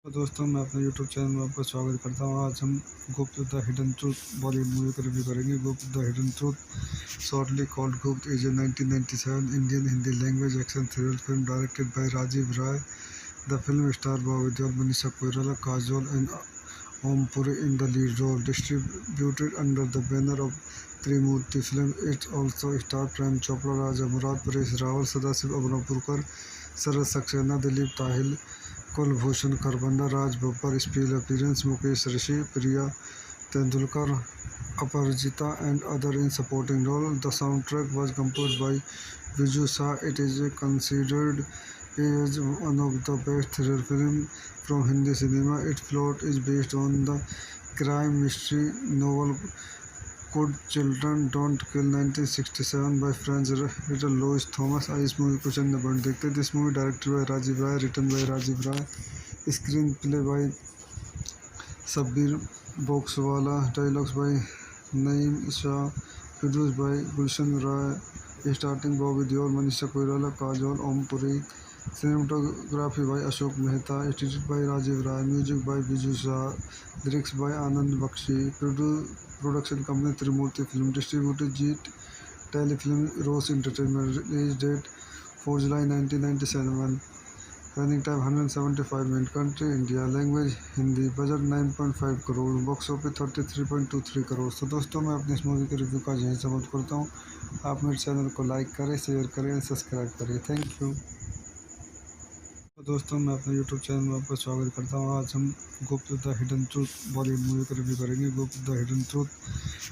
तो दोस्तों मैं अपने YouTube चैनल में आपका स्वागत करता हूँ। आज हम Gupt the hidden truth Bollywood movie का रिव्यू करेंगे। Gupt the hidden truth shortly called Gupt is a 1997 Indian Hindi language action thriller film directed by Rajiv Rai. The film star Bobby Deol, Manisha Koirala, Kajol and Om Puri in the lead role. Distributed under the banner of Trimurti Film, it also stars Prem Chopra, Raja Murad, Paresh Rawal, Sadasiv Abnapurkar, Sarat Saxena, Dilip Tahil, Kulbhushan Kharbanda, Raj Babbar. Special appearance Mukesh Rishi, Priya Tendulkar, Aparajita and other in supporting role. The soundtrack was composed by Viju Shah. It is considered as one of the best thriller films from Hindi cinema. Its plot is based on the crime mystery novel Could Children Don't Kill 1967 by French writer Louis Thomas. इस movie को चंद point देखते हैं। This movie directed by Rajiv Rai, written by Rajiv Rai, screen play by Shabbir Boxwala, dialogues by Naeem Shah, produce by Gulshan Rai, starting Bobby Deol, Manisha Koirala, Kajol, Om Puri, cinematography by Ashok Mehta, edited by Rajiv Rai, music by Biju Shah, lyrics by Anand Bakshi, production company Trimurti film, distributed Jeet telefilm rose entertainment, release date 4 July 1997, running time 175 minute, country India, language Hindi, budget 9.5 crore, box office 33.23 crore. तो दोस्तों मैं अपनी इस movie के review का यहीं समाप्त करता हूँ। आप मेरे चैनल को लाइक करें, शेयर करें और सब्सक्राइब करें। Thank you. तो दोस्तों मैं अपने YouTube चैनल में आपका स्वागत करता हूँ। आज हम Gupt the hidden truth Bollywood movie का रिव्यू करेंगे। Gupt the hidden truth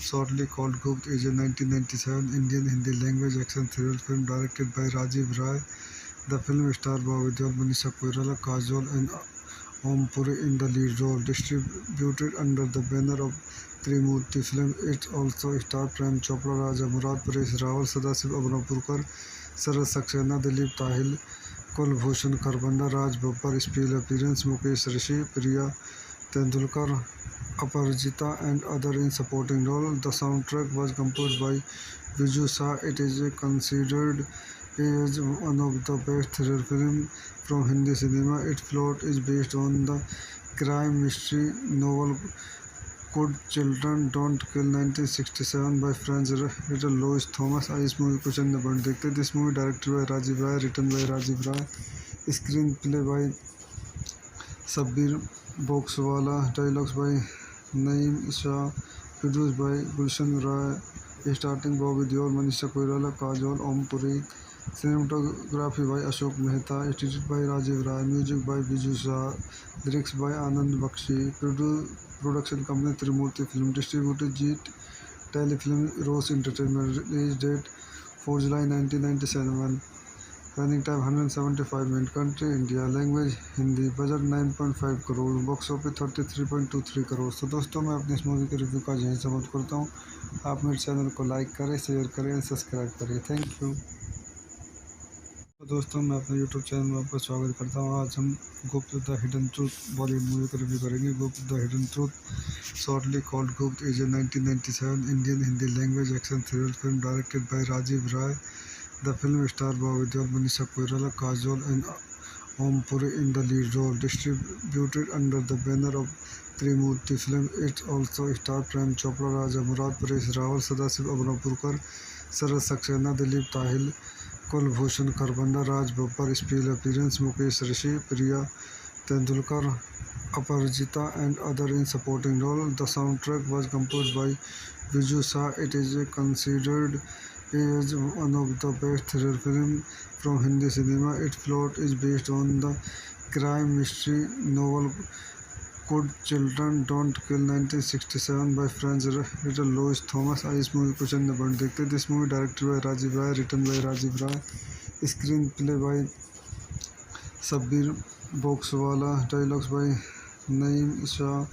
shortly called Gupt is a 1997 Indian Hindi language action thriller film directed by Rajiv Rai. The film star Bobby Deol, Manisha Koirala, Kajol and Om Puri in the lead role. Distributed under the banner of Trimurti Film, it also stars Prem Chopra, Raja Murad, Paresh Rawal, Sadasiv Abnapurkar, Sarat Saxena, Dilip Tahil, Kulbhushan Kharbanda, Raj Babbar. Special appearance Mukesh Rishi, Priya Tendulkar, Aparajita and other in supporting role. The soundtrack was composed by Viju Shah. It is considered as one of the best thriller films from Hindi cinema. Its plot is based on the crime mystery novel Could Children Don't Kill 1967 by French writer Louis Thomas. इस movie को चंद point देखते हैं। This movie directed by Rajiv Rai, written by Rajiv Rai, screen play by Shabbir Boxwala, dialogues by Naeem Shah, produced by Gulshan Rai, starring Bobby Deol, Manisha Koirala, Kajol, Om Puri. Cinematography by Ashok Mehta, edited by Rajiv Rai, music by Biju Shah, lyrics by Anand Bakshi, production company Trimurti Film, distributed Jeet Telefilm Rose Entertainment, release date 4 July 1997, running time 175 minutes, country India, language Hindi, budget 9.5 crore, box office 33.23 crore. तो दोस्तों मैं अपने इस movie के review का यहीं समाप्त करता हूँ। आप मेरे चैनल को लाइक करें, शेयर करें और सब्सक्राइब करें। Thank you. तो दोस्तों मैं अपने यूट्यूब चैनल में आपका स्वागत करता हूँ। आज हम Gupt the hidden truth Bollywood movie का रिव्यू करेंगे। Gupt the hidden truth, shortly called Gupt, is a 1997 Indian Hindi language action thriller film directed by Rajiv Rai. The film stars Bobby Deol, Manisha Koirala, Kajol and Om Puri in the lead role. Distributed under the banner of Trimurti Film, it also stars Prem Chopra, Raja Murad, Paresh Rawal, Sadasiv Abnapurkar, Sarat Saxena, Dilip Tahil, Kulbhushan Kharbanda, Raj Babbar, special appearance Mukesh Rishi, Priya Tendulkar, Aparajita and other in supporting role. The soundtrack was composed by Viju Shah. It is considered is one of the best thriller films from Hindi cinema. Its plot is based on the crime mystery novel Could Children Don't Kill 1967 by French writer Louis Thomas. इस movie को चंद point देखते हैं। This movie directed by Rajiv Rai, written by Rajiv Rai, screen play by Shabbir Boxwala, dialogues by Naeem Shah,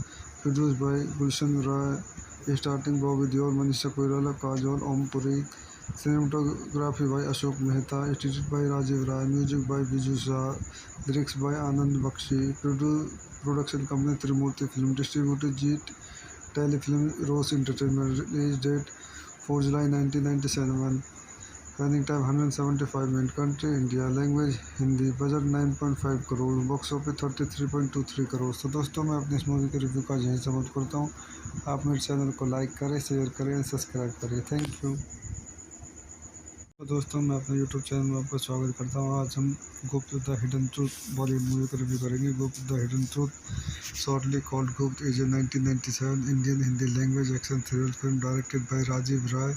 produced by Gulshan Rai, starting Bobby Deol, Manisha Koirala, Kajol, Om Puri. Cinematography by Ashok Mehta, edited by Rajiv Rai, music by Biju Shah, lyrics by Anand Bakshi, production company Trimurti Film, distributed Jeet Telefilm Rose Entertainment, release date 4 July 1997, running time 175 minutes, country India, language Hindi, budget 9.5 crore, box office 33.23 crore. तो दोस्तों मैं अपने इस movie के review का यहीं समाप्त करता हूँ। आप मेरे चैनल को लाइक करें, शेयर करें और सब्सक्राइब करें। Thank you. तो दोस्तों मैं अपने यूट्यूब चैनल में आपका स्वागत करता हूँ। आज हम Gupt the hidden truth Bollywood movie का रिव्यू करेंगे। Gupt the hidden truth, shortly called Gupt, is a 1997 Indian Hindi language action thriller film directed by Rajiv Rai.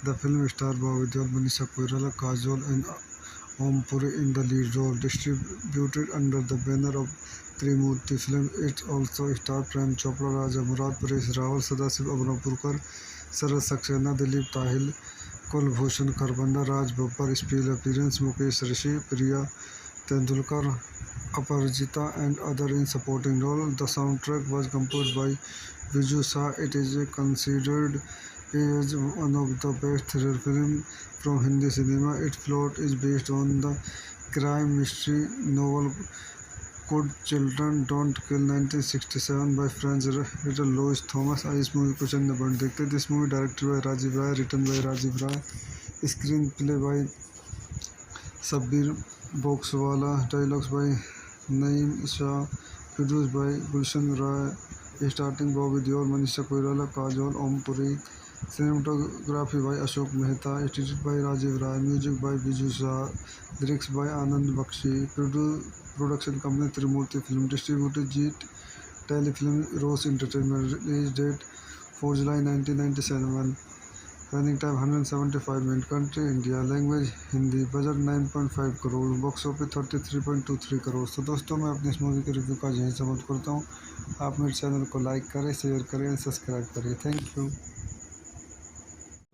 The film star Bobby Deol, Manisha Koirala, Kajol and Om Puri in the lead role. Distributed under the banner of Trimurti film, it also star Prem Chopra, Raja Murad, Paresh Rawal, Sadashiv Amrapurkar, Sharad Saxena, Dilip Tahil, Kulbhushan Kharbanda, Raj Babbar, special appearance Mukesh Rishi, Priya Tendulkar, Aparajita and other in supporting role. The soundtrack was composed by Viju Shah. It is considered as one of the best thriller films from Hindi cinema. Its plot is based on the crime mystery novel Could Children Don't Kill 1967 by French writer Louis Thomas. इस movie को चंद point देखते हैं. This movie directed by Rajiv Rai, written by Rajiv Rai, screen play by Shabbir Boxwala, dialogues by Naeem Shah, produce by Gulshan Rai, starting Bobby Deol, Manisha Koirala, Kajol, Om Puri. Cinematography by Ashok Mehta, edited by Rajiv Rai, music by Biju Shah, lyrics by Anand Bakshi, production company Trimurti film, distributed Zee telefilm rose entertainment. Release date 4 July 1997. Running time 175 minute. Country India. Language Hindi. Budget 9.5 crore. Box office 33.23 crore. तो दोस्तों मैं अपने इस movie के review का यहीं समाप्त करता हूँ. आप मेरे चैनल को लाइक करें, शेयर करें और सब्सक्राइब करें. Thank you.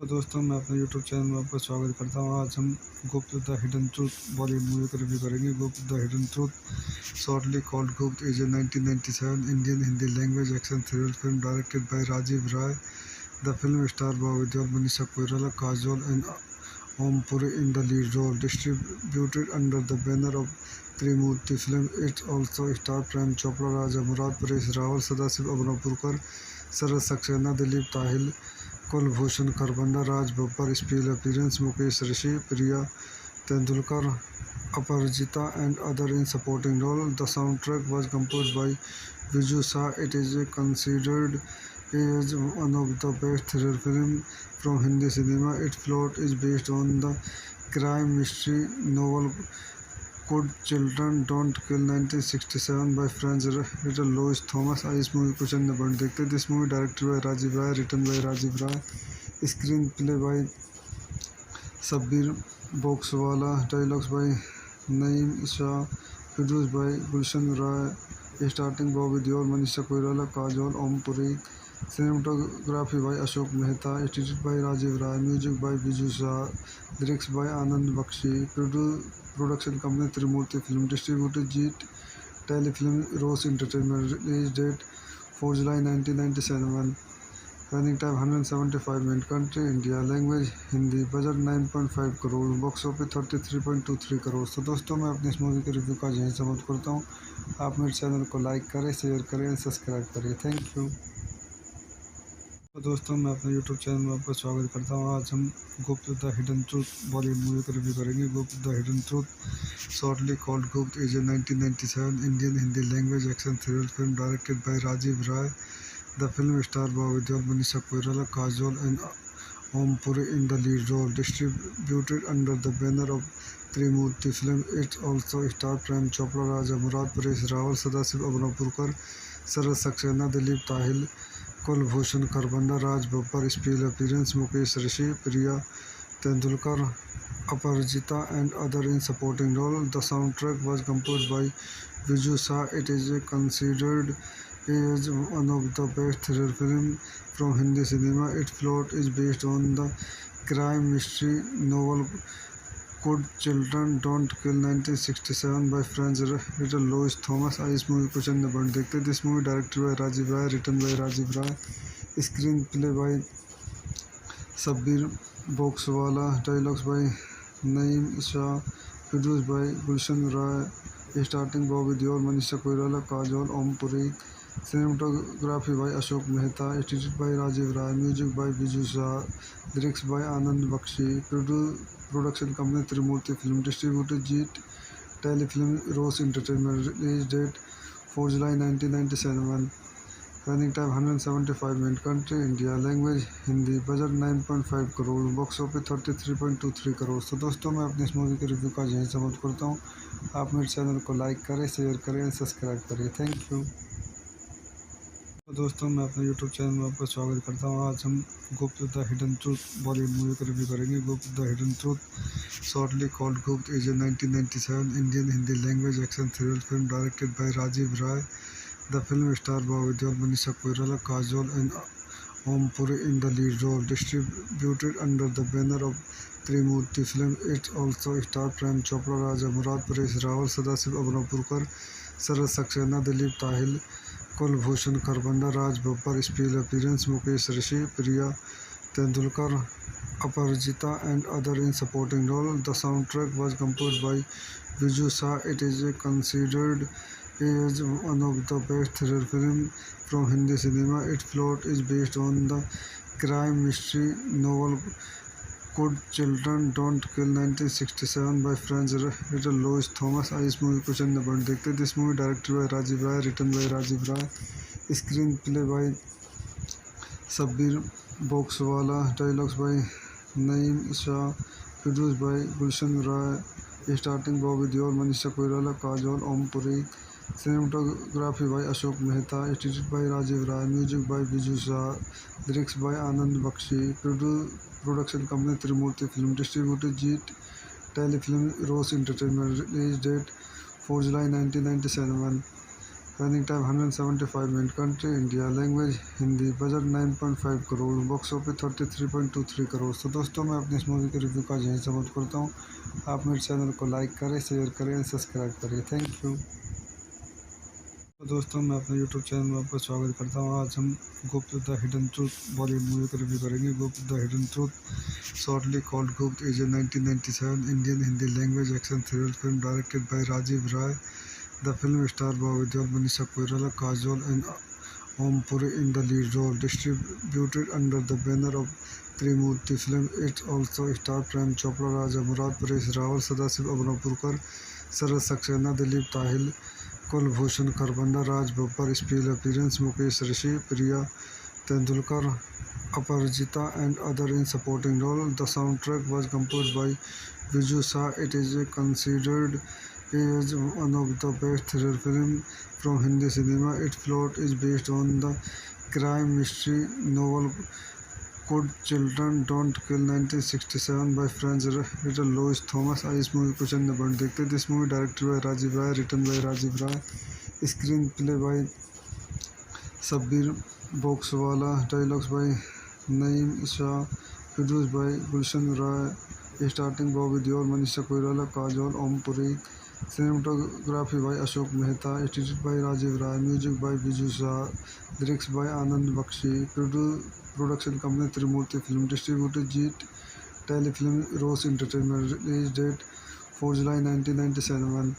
तो दोस्तों मैं अपने यूट्यूब चैनल में आपका स्वागत करता हूँ. आज हम Gupt the hidden truth Bollywood movie का रिव्यू करेंगे. Gupt the hidden truth, shortly called Gupt, is a 1997 Indian Hindi language action thriller film directed by Rajiv Rai. The film star Bobby Deol, Manisha Koirala, Kajol and Om Puri in the lead role. Distributed under the banner of Trimurti film. It also star Prem Chopra, Raja Murad, Paresh Rawal, Sadashiv Amrapurkar, Sharad Saxena, Dilip Tahil, Kulbhushan Kharbanda, Raj Babbar, special appearance Mukesh Rishi, Priya Tendulkar, Aparajita and other in supporting role. The soundtrack was composed by Viju Shah. It is considered as one of the best thriller films from Hindi cinema. Its plot is based on the crime mystery novel Could Children Don't Kill 1967 by French writer Louis Thomas. इस movie को चंद point देखते हैं. This movie directed by Rajiv Rai, written by Rajiv Rai, screen play by Shabbir Boxwala, dialogues by Naeem Shah, produce by Gulshan Rai, starting Bobby Deol, Manisha Koirala, Kajol, Om Puri, cinematography by Ashok Mehta, edited by Rajiv Rai, music by Biju Shah, lyrics by Anand Bakshi, production company Trimurti Film, distributed Jeet Telefilm, Rose Entertainment, release date 4 July 1997, running time 175 minutes, country India, language Hindi, budget 9.5 crore, box office 33.23 crore. तो दोस्तों मैं अपने इस movie के review का यहीं समाप्त करता हूँ. आप मेरे चैनल को लाइक करें, शेयर करें, सब्सक्राइब करें. Thank you. तो दोस्तों मैं अपने YouTube चैनल में आपका स्वागत करता हूँ. आज हम Gupt the hidden truth Bollywood movie का रिव्यू करेंगे. Gupt the hidden truth shortly called Gupt is a 1997 Indian Hindi language action thriller film directed by Rajiv Rai. The film star Bobby Deol, Manisha Koirala, Kajol and Om Puri in the lead role. Distributed under the banner of Trimurti film. It's also star Prem Chopra, Raja Murad, Paresh Rawal, Sadashiv Amrapurkar, Sharad Saxena, Dilip Tahil, Kulbhushan Kharbanda, Raj Babbar. Special appearance Mukesh Rishi, Priya Tendulkar, Aparajita and other in supporting role. The sound track was composed by Biju Shah. It is considered as one of the best thriller films from Hindi cinema. Its plot is based on the crime mystery novel Could Children Don't Kill 1967 by French writer Louis Thomas. इस movie को चंद point देखते हैं. This movie directed by Rajiv Rai, written by Rajiv Rai, screen play by Shabbir Boxwala, dialogues by Naeem Shah, produce by Gulshan Rai, starting Bobby Deol, Manisha Koirala, Kajol, Om Puri, cinematography by Ashok Mehta, edited by Rajiv Rai, music by Biju Shah, lyrics by Anand Bakshi, production company Trimurti Film, distributed Jeet Telefilm, Rose Entertainment, release date 4 July 1997, running time 175 minutes, country India, language Hindi, budget 9.5 crore, box office 33.23 crore. तो दोस्तों मैं अपने इस movie के review का यहीं समाप्त करता हूँ. आप मेरे चैनल को लाइक करें, शेयर करें, सब्सक्राइब करें. Thank you. तो दोस्तों मैं अपने YouTube चैनल में आपका स्वागत करता हूँ. आज हम Gupt the hidden truth Bollywood movie का रिव्यू करेंगे. Gupt the hidden truth shortly called Gupt is a 1997 Indian Hindi language action thriller film directed by Rajiv Rai. The film star Bobby Deol, Manisha Koirala, Kajol and Om Puri in the lead role. Distributed under the banner of Trimurti film. It's also star Prem Chopra, Raja Murad, Paresh Rawal, Sadashiv Amrapurkar, Sharad Saxena, Dilip Tahil, Kulbhushan Kharbanda, Raj Babbar. Special appearance Mukesh Rishi, Priya Tendulkar, Aparajita and other in supporting role. The sound track was composed by Biju Shah. It is considered as one of the best thriller films from Hindi cinema. Its plot is based on the crime mystery novel Could Children Don't Kill 1967 by French writer Louis Thomas. इस movie को चंद point देखते हैं. This movie directed by Rajiv Rai, written by Rajiv Rai, screen play by Shabbir Boxwala, dialogues by Naeem Shah, produce by Gulshan Rai, starting Bobby Deol, Manisha Koirala, Kajol, Om Puri, cinematography by Ashok Mehta, edited by Rajiv Rai, music by Biju Shah, lyrics by Anand Bakshi, production company Trimurti Film, distributed Jeet Telefilm, Rose Entertainment, release date 4 July 1997, running time 175 minutes, country India, language Hindi, budget 9.5 crore, box office 33.23 crore. तो दोस्तों मैं अपने इस movie के review का यहीं समाप्त करता हूँ. आप मेरे चैनल को लाइक करें, शेयर करें, सब्सक्राइब करें. Thank you. तो दोस्तों मैं अपने YouTube चैनल में आपका स्वागत करता हूँ. आज हम Gupt the hidden truth Bollywood movie का रिव्यू करेंगे. Gupt the hidden truth shortly called Gupt is a 1997 Indian Hindi language action thriller film directed by Rajiv Rai. The film star Bobby Deol, Manisha Koirala, Kajol and Om Puri in the lead role. Distributed under the banner of Trimurti film. It's also star Prem Chopra, Raja Murad, Paresh Rawal, Sadashiv Amrapurkar, Sharad Saxena, Dilip Tahil, Kulbhushan Kharbanda, Raj Babbar. Special appearance Mukesh Rishi, Priya Tendulkar, Aparajita and other in supporting role. The sound track was composed by Biju Shah. It is considered is one of the best thriller films from Hindi cinema. Its plot is based on the crime mystery novel Could Children Don't Kill 1967 by French writer Louis Thomas. इस movie को चंद point देखते हैं. This movie directed by Rajiv Rai, written by Rajiv Rai, screen play by Shabbir Boxwala, dialogues by Naeem Shah, produce by Gulshan Rai, starting Bobby Deol, Manisha Koirala, Kajol, Om Puri, cinematography by Ashok Mehta, edited by Rajiv Rai, music by Biju Shah, lyrics by Anand Bakshi, production company Trimurti film, distributor Jeet telefilm rose entertainment, release date 4 July 1997,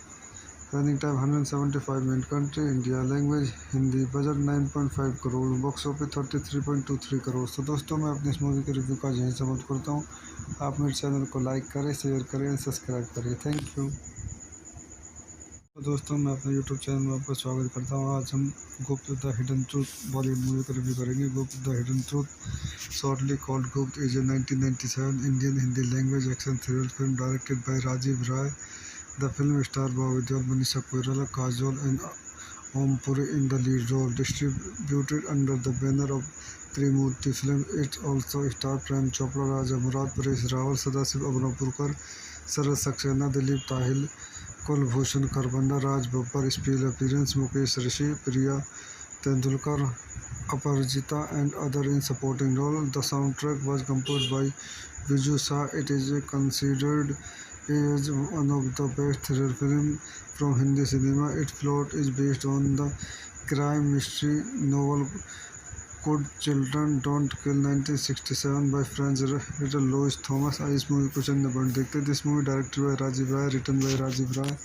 running time 175 minute, country India, language Hindi, budget 9.5 crore, box office 33.23 crore. तो दोस्तों मैं अपने इस movie के review का यहीं समाप्त करता हूँ. आप मेरे चैनल को लाइक करें, शेयर करें और सब्सक्राइब करें. Thank you. तो दोस्तों मैं अपने यूट्यूब चैनल में आपका स्वागत करता हूँ. आज हम Gupt the hidden truth Bollywood movie का रिव्यू करेंगे. Gupt the hidden truth shortly called Gupt is a 1997 Indian Hindi language action thriller film directed by Rajiv Rai. The film star Bobby Deol, Manisha Koirala, Kajol and Om Puri in the lead role. Distributed under the banner of Trimurti film. It's also star Prem Chopra, Raja Murad, Paresh Rawal, Sadashiv Amrapurkar, Sharad Saxena, Dilip Tahil, Kulbhushan Kharbanda, Raj Babbar. Special appearance Mukesh Rishi, Priya Tendulkar, Aparajita and other in supporting role. The sound track was composed by Viju Shah. It is considered as one of the best thriller films from Hindi cinema. Its plot is based on the crime mystery novel Could Children Don't Kill 1967 by French writer Louis Thomas. इस movie को चंद point देखते हैं. This movie directed by Rajiv Rai, written by Rajiv Rai,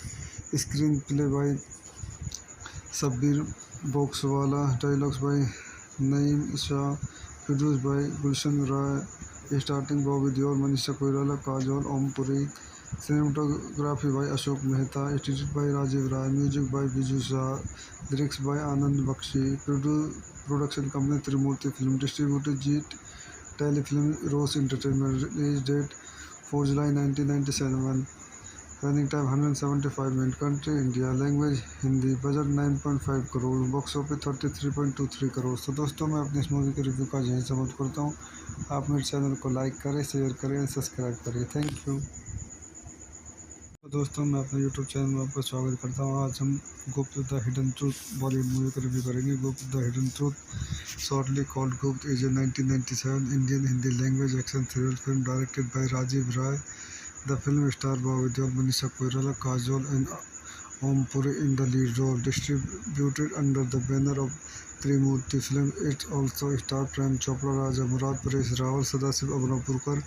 screen play by Shabbir Boxwala, dialogues by Naeem Shah, produce by Gulshan Rai, starting Bobby Deol, Manisha Koirala, Kajol, Om Puri, cinematography by Ashok Mehta, edited by Rajiv Rai, music by Biju Shah, lyrics by Anand Bakshi, production company Trimurti film, distributor Jeet telefilm rose entertainment, release date 4 July 1997, running time 175 minute, country India, language Hindi, budget 9.5 crore, box office 33.23 crore. तो दोस्तों मैं अपने इस movie के review का यहीं समाप्त करता हूँ. आप मेरे चैनल को लाइक करें, शेयर करें और सब्सक्राइब करें. Thank you. तो दोस्तों मैं अपने यूट्यूब चैनल में आपका स्वागत करता हूँ. आज हम Gupt the hidden truth Bollywood movie का रिव्यू करेंगे. Gupt the hidden truth shortly called Gupt is a 1997 Indian Hindi language action thriller film directed by Rajiv Rai. The film star Bobby Deol, Manisha Koirala, Kajol and Om Puri in the lead role. Distributed under the banner of Trimurti film. It's also star Prem Chopra, Raja Murad, Paresh Rawal, Sadashiv Amrapurkar,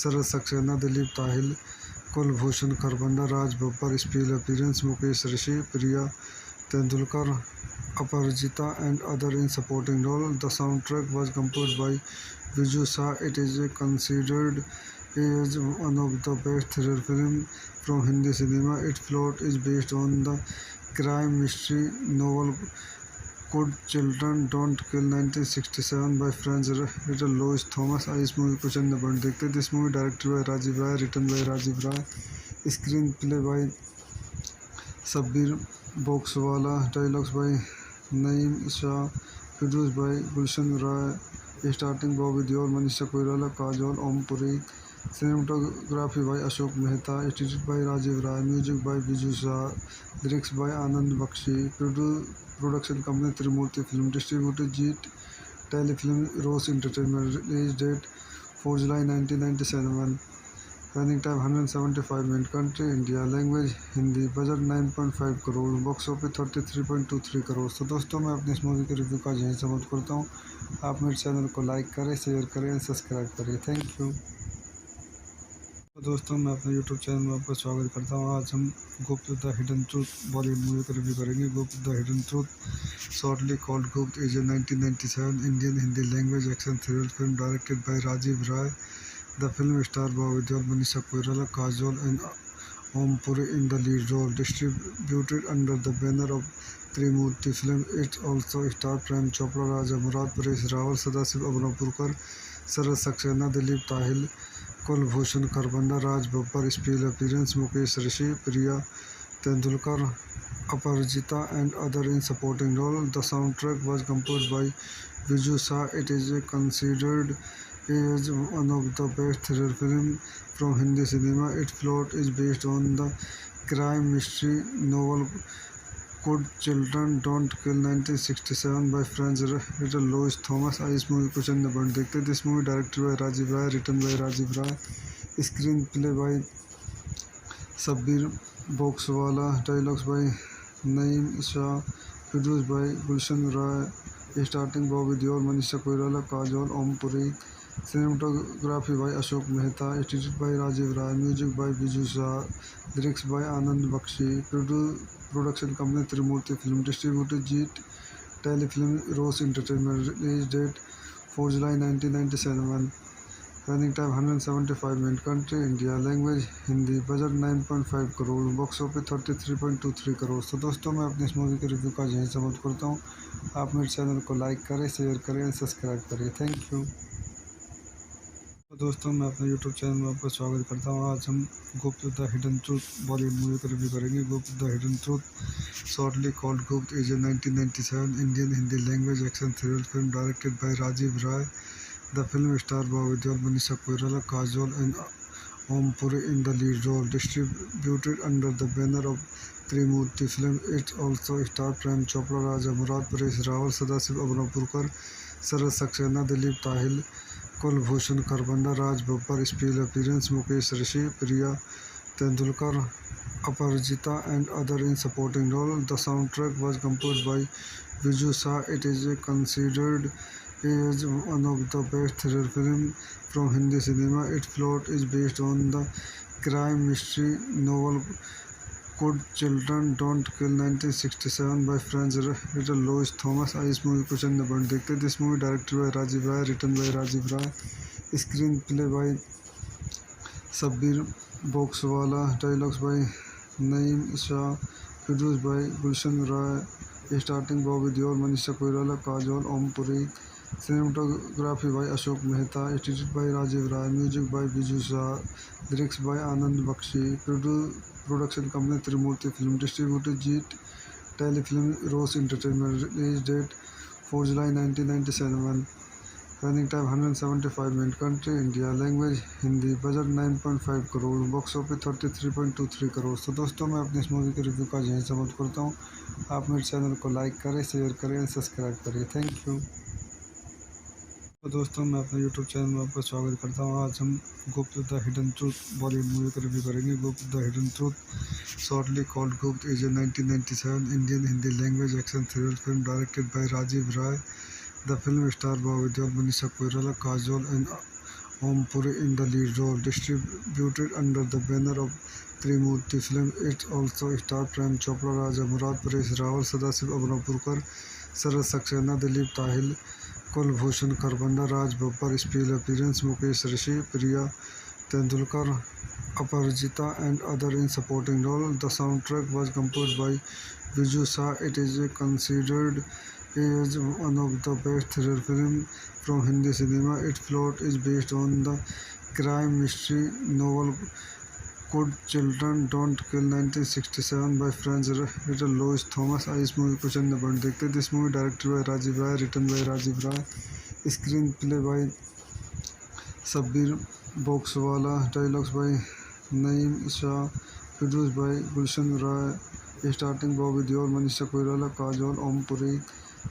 Sharad Saxena, Dilip Tahil, Kulbhushan Kharbanda, Raj Babbar. Special appearance Mukesh Rishi, Priya Tendulkar, Aparajita and other in supporting role. The sound track was composed by Viju Shah. It is considered as one of the best thriller films from Hindi cinema. Its plot is based on the crime mystery novel Could Children Don't Kill 1967 by French writer Louis Thomas. इस movie को चंद point देखते हैं. This movie directed by Rajiv Rai, written by Rajiv Rai, screen play by Shabbir Boxwala, dialogues by Naeem Shah, produce by Gulshan Rai, starting Bobby Deol, Manisha Koirala, Kajol, Om Puri, cinematography by Ashok Mehta, edited by Rajiv Rai, music by Biju Shah, lyrics by Anand Bakshi, production company Trimurti film, distributor Jeet telefilm rose entertainment, release date 4 July 1997, running time 175 minute, country India, language Hindi, budget 9.5 crore, box office 33.23 crore. तो दोस्तों मैं अपने इस movie के review का यहीं समाप्त करता हूँ. आप मेरे चैनल को लाइक करें, शेयर करें और सब्सक्राइब करें. Thank you. तो दोस्तों मैं अपने यूट्यूब चैनल में आपका स्वागत करता हूँ. आज हम Gupt the hidden truth Bollywood movie का रिव्यू करेंगे. Gupt the hidden truth shortly called Gupt is a 1997 Indian Hindi language action thriller film directed by Rajiv Rai. The film star Bobby Deol, Manisha Koirala, Kajol and Om Puri in the lead role. Distributed under the banner of Trimurti film. It's also star Prem Chopra, Raja Murad, Paresh Rawal, Sadashiv Amrapurkar, Sharad Saxena, Dilip Tahil, Kulbhushan Kharbanda, Raj Babbar. Special appearance Mukesh Rishi, Priya Tendulkar, Aparajita, and other in supporting role. The soundtrack was composed by Viju Shah. It is considered as one of the best thriller films from Hindi cinema. Its plot is based on the crime mystery novel Could Children Don't Kill 1967 by French writer Louis Thomas. इस movie को चंद point देखते हैं. This movie directed by Rajiv Rai, written by Rajiv Rai, screen play by Shabbir Boxwala, dialogues by Naeem Shah, produce by Gulshan Rai, starting Bobby Deol, Manisha Koirala, Kajol, Om Puri, cinematography by Ashok Mehta, edited by Rajiv Rai, music by Biju Shah, lyrics by Anand Bakshi, production company Trimurti Film, distributed Jeet Telefilm Rose Entertainment, release date 4 July 1997, running time 175 minutes, country India, language Hindi, budget 9.5 crore, box office 33.23 crore. तो दोस्तों मैं अपने इस movie के review का यहीं समाप्त करता हूँ. आप मेरे चैनल को लाइक करें, शेयर करें और सब्सक्राइब करें. Thank you. तो दोस्तों मैं अपने यूट्यूब चैनल में आपका स्वागत करता हूँ. आज हम Gupt the hidden truth Bollywood movie का रिव्यू करेंगे. Gupt the hidden truth, shortly called Gupt, is a 1997 Indian Hindi language action thriller film directed by Rajiv Rai. The film star Bobby Deol, Manisha Koirala, Kajol and Om Puri in the lead role, distributed under the banner of Trimurti Film. It also stars Prem Chopra, Raja Murad, Paresh Rawal, Sadashiv Abnapurkar, Saraj Saxena, Dilip Tahil, Kulbhushan Kharbanda, Raj Babbar. Special appearance Mukesh Rishi, Priya Tendulkar, Aparajita, and other in supporting role. The soundtrack was composed by Viju Shah. It is considered as one of the best thriller films from Hindi cinema. Its plot is based on the crime mystery novel Could Children Don't Kill 1967 by French writer Louis Thomas. इस movie को चंद point देखते हैं. This movie directed by Rajiv Rai, written by Rajiv Rai, screen play by Shabbir Boxwala, dialogues by Naeem Shah, produce by Gulshan Rai, starting Bobby Deol, Manisha Koirala, Kajol, Om Puri, cinematography by Ashok Mehta, edited by Rajiv Rai, music by Biju Shah, lyrics by Anand Bakshi, production company Trimurti Film, distributed Jeet Telefilm Rose Entertainment, release date 4 July 1997, running time 175 minutes, country India, language Hindi, budget 9.5 crore, box office 33.23 crore. तो दोस्तों मैं अपने इस movie के review का यहीं समाप्त करता हूँ. आप मेरे चैनल को लाइक करें, शेयर करें और सब्सक्राइब करें. Thank you. तो दोस्तों मैं अपने यूट्यूब चैनल में आपका स्वागत करता हूँ. आज हम Gupt the hidden truth Bollywood movie का रिव्यू करेंगे. Gupt the hidden truth, shortly called Gupt, is a 1997 Indian Hindi language action thriller film directed by Rajiv Rai. The film star Bobby Deol, Manisha Koirala, Kajol and Om Puri in the lead role, distributed under the banner of Trimurti Film. It also stars Prem Chopra, Raja Murad, Paresh Rawal, Sadashiv Abnapurkar, Saraj Saxena, Dilip Tahil, Kulbhushan Kharbanda, Raj Babbar. Special appearance Mukesh Rishi, Priya Tendulkar, Aparajita, and other in supporting role. The soundtrack was composed by Viju Shah. It is considered as one of the best thriller films from Hindi cinema. Its plot is based on the crime mystery novel Could Children Don't Kill 1967 by French writer Louis Thomas. इस movie को चंद point देखते हैं. This movie directed by Rajiv Rai, written by Rajiv Rai, screen play by Shabbir Boxwala, dialogues by Naeem Shah, produce by Gulshan Rai, starting Bobby Deol, Manisha Koirala, Kajol, Om Puri,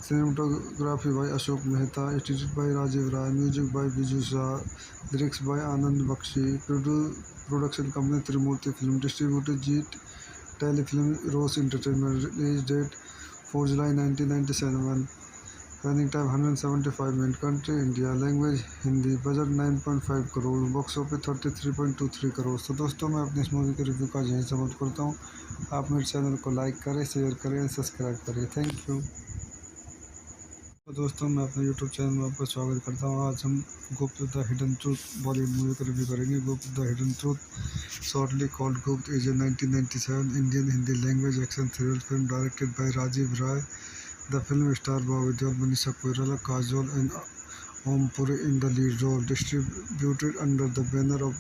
cinematography by Ashok Mehta, edited by Rajiv Rai, music by Biju Shah, lyrics by Anand Bakshi, production company Trimurti Film, distributed Jeet Telefilm Rose Entertainment, release date 4 July 1997, running time 175 minutes, country India, language Hindi, budget 9.5 crore, box office 33.23 crore. तो दोस्तों मैं अपने इस movie के review का यहीं समाप्त करता हूँ. आप मेरे चैनल को लाइक करें, शेयर करें और सब्सक्राइब करें. Thank you. तो दोस्तों मैं अपने यूट्यूब चैनल में आपका स्वागत करता हूँ. आज हम Gupt the hidden truth Bollywood movie का रिव्यू करेंगे. Gupt the hidden truth, shortly called Gupt, is a 1997 Indian Hindi language action thriller film directed by Rajiv Rai. The film star Bobby Deol, Manisha Koirala, Kajol and Om Puri in the lead role. Distributed under the banner of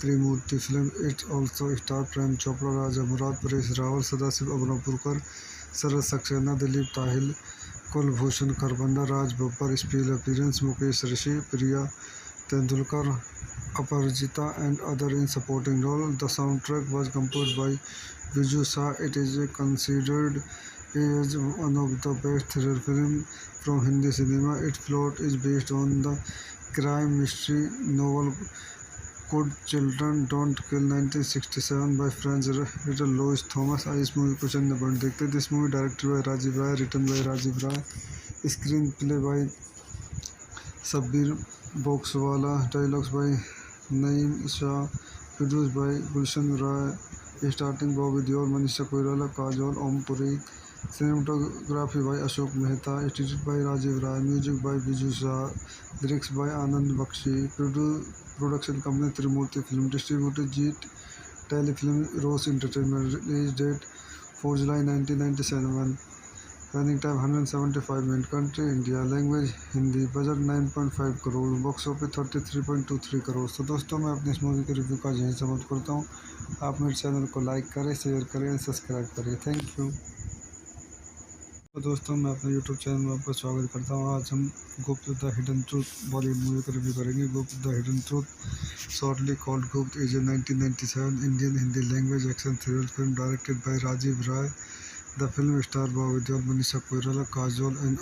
Trimurti Film. It also stars Prem Chopra, Raja Murad, Paresh Rawal, Sadasiv Abnapurkar, Sarat Saxena, Dilip Tahil, Kulbhushan Kharbanda, Raj Babbar. Special appearance Mukesh Rishi, Priya Tendulkar, Aparajita and other in supporting role. The soundtrack was composed by Viju Shah. It is considered as one of the best thriller films from Hindi cinema. Its plot is based on the crime mystery novel Could Children Don't Kill 1967 by French writer Louis Thomas. इस movie को चंद बंद देखते हैं. This movie directed by Rajiv Rai, written by Rajiv Rai, screenplay by Sabbir Boxwala, dialogues by Naeem Shah, produced by Gulshan Rai, starting Bobby Deol, Manisha Koirala, Kajol, Om Puri, cinematography by Ashok Mehta, edited by Rajiv Rai, music by Biju Shah, lyrics by Anand Bakshi, production company Trimurti Film, distributed Jeet Telefilm, Rose Entertainment, release date 4 July 1997. Running time 175 minutes. Country India. Language Hindi. Budget 9.5 crore. Box office 33.23 crore. तो दोस्तों मैं अपनी इस movie के review का यहीं समाप्त करता हूँ. आप मेरे चैनल को लाइक करें, शेयर करें और सब्सक्राइब करें. Thank you. तो दोस्तों मैं अपने यूट्यूब चैनल में आपका स्वागत करता हूँ. आज हम Gupt the hidden truth Bollywood movie का रिव्यू करेंगे. Gupt the hidden truth shortly called Gupt is a 1997 Indian Hindi language action thriller film directed by Rajiv Rai. The film stars Bobby Deol, Manisha Koirala, Kajol and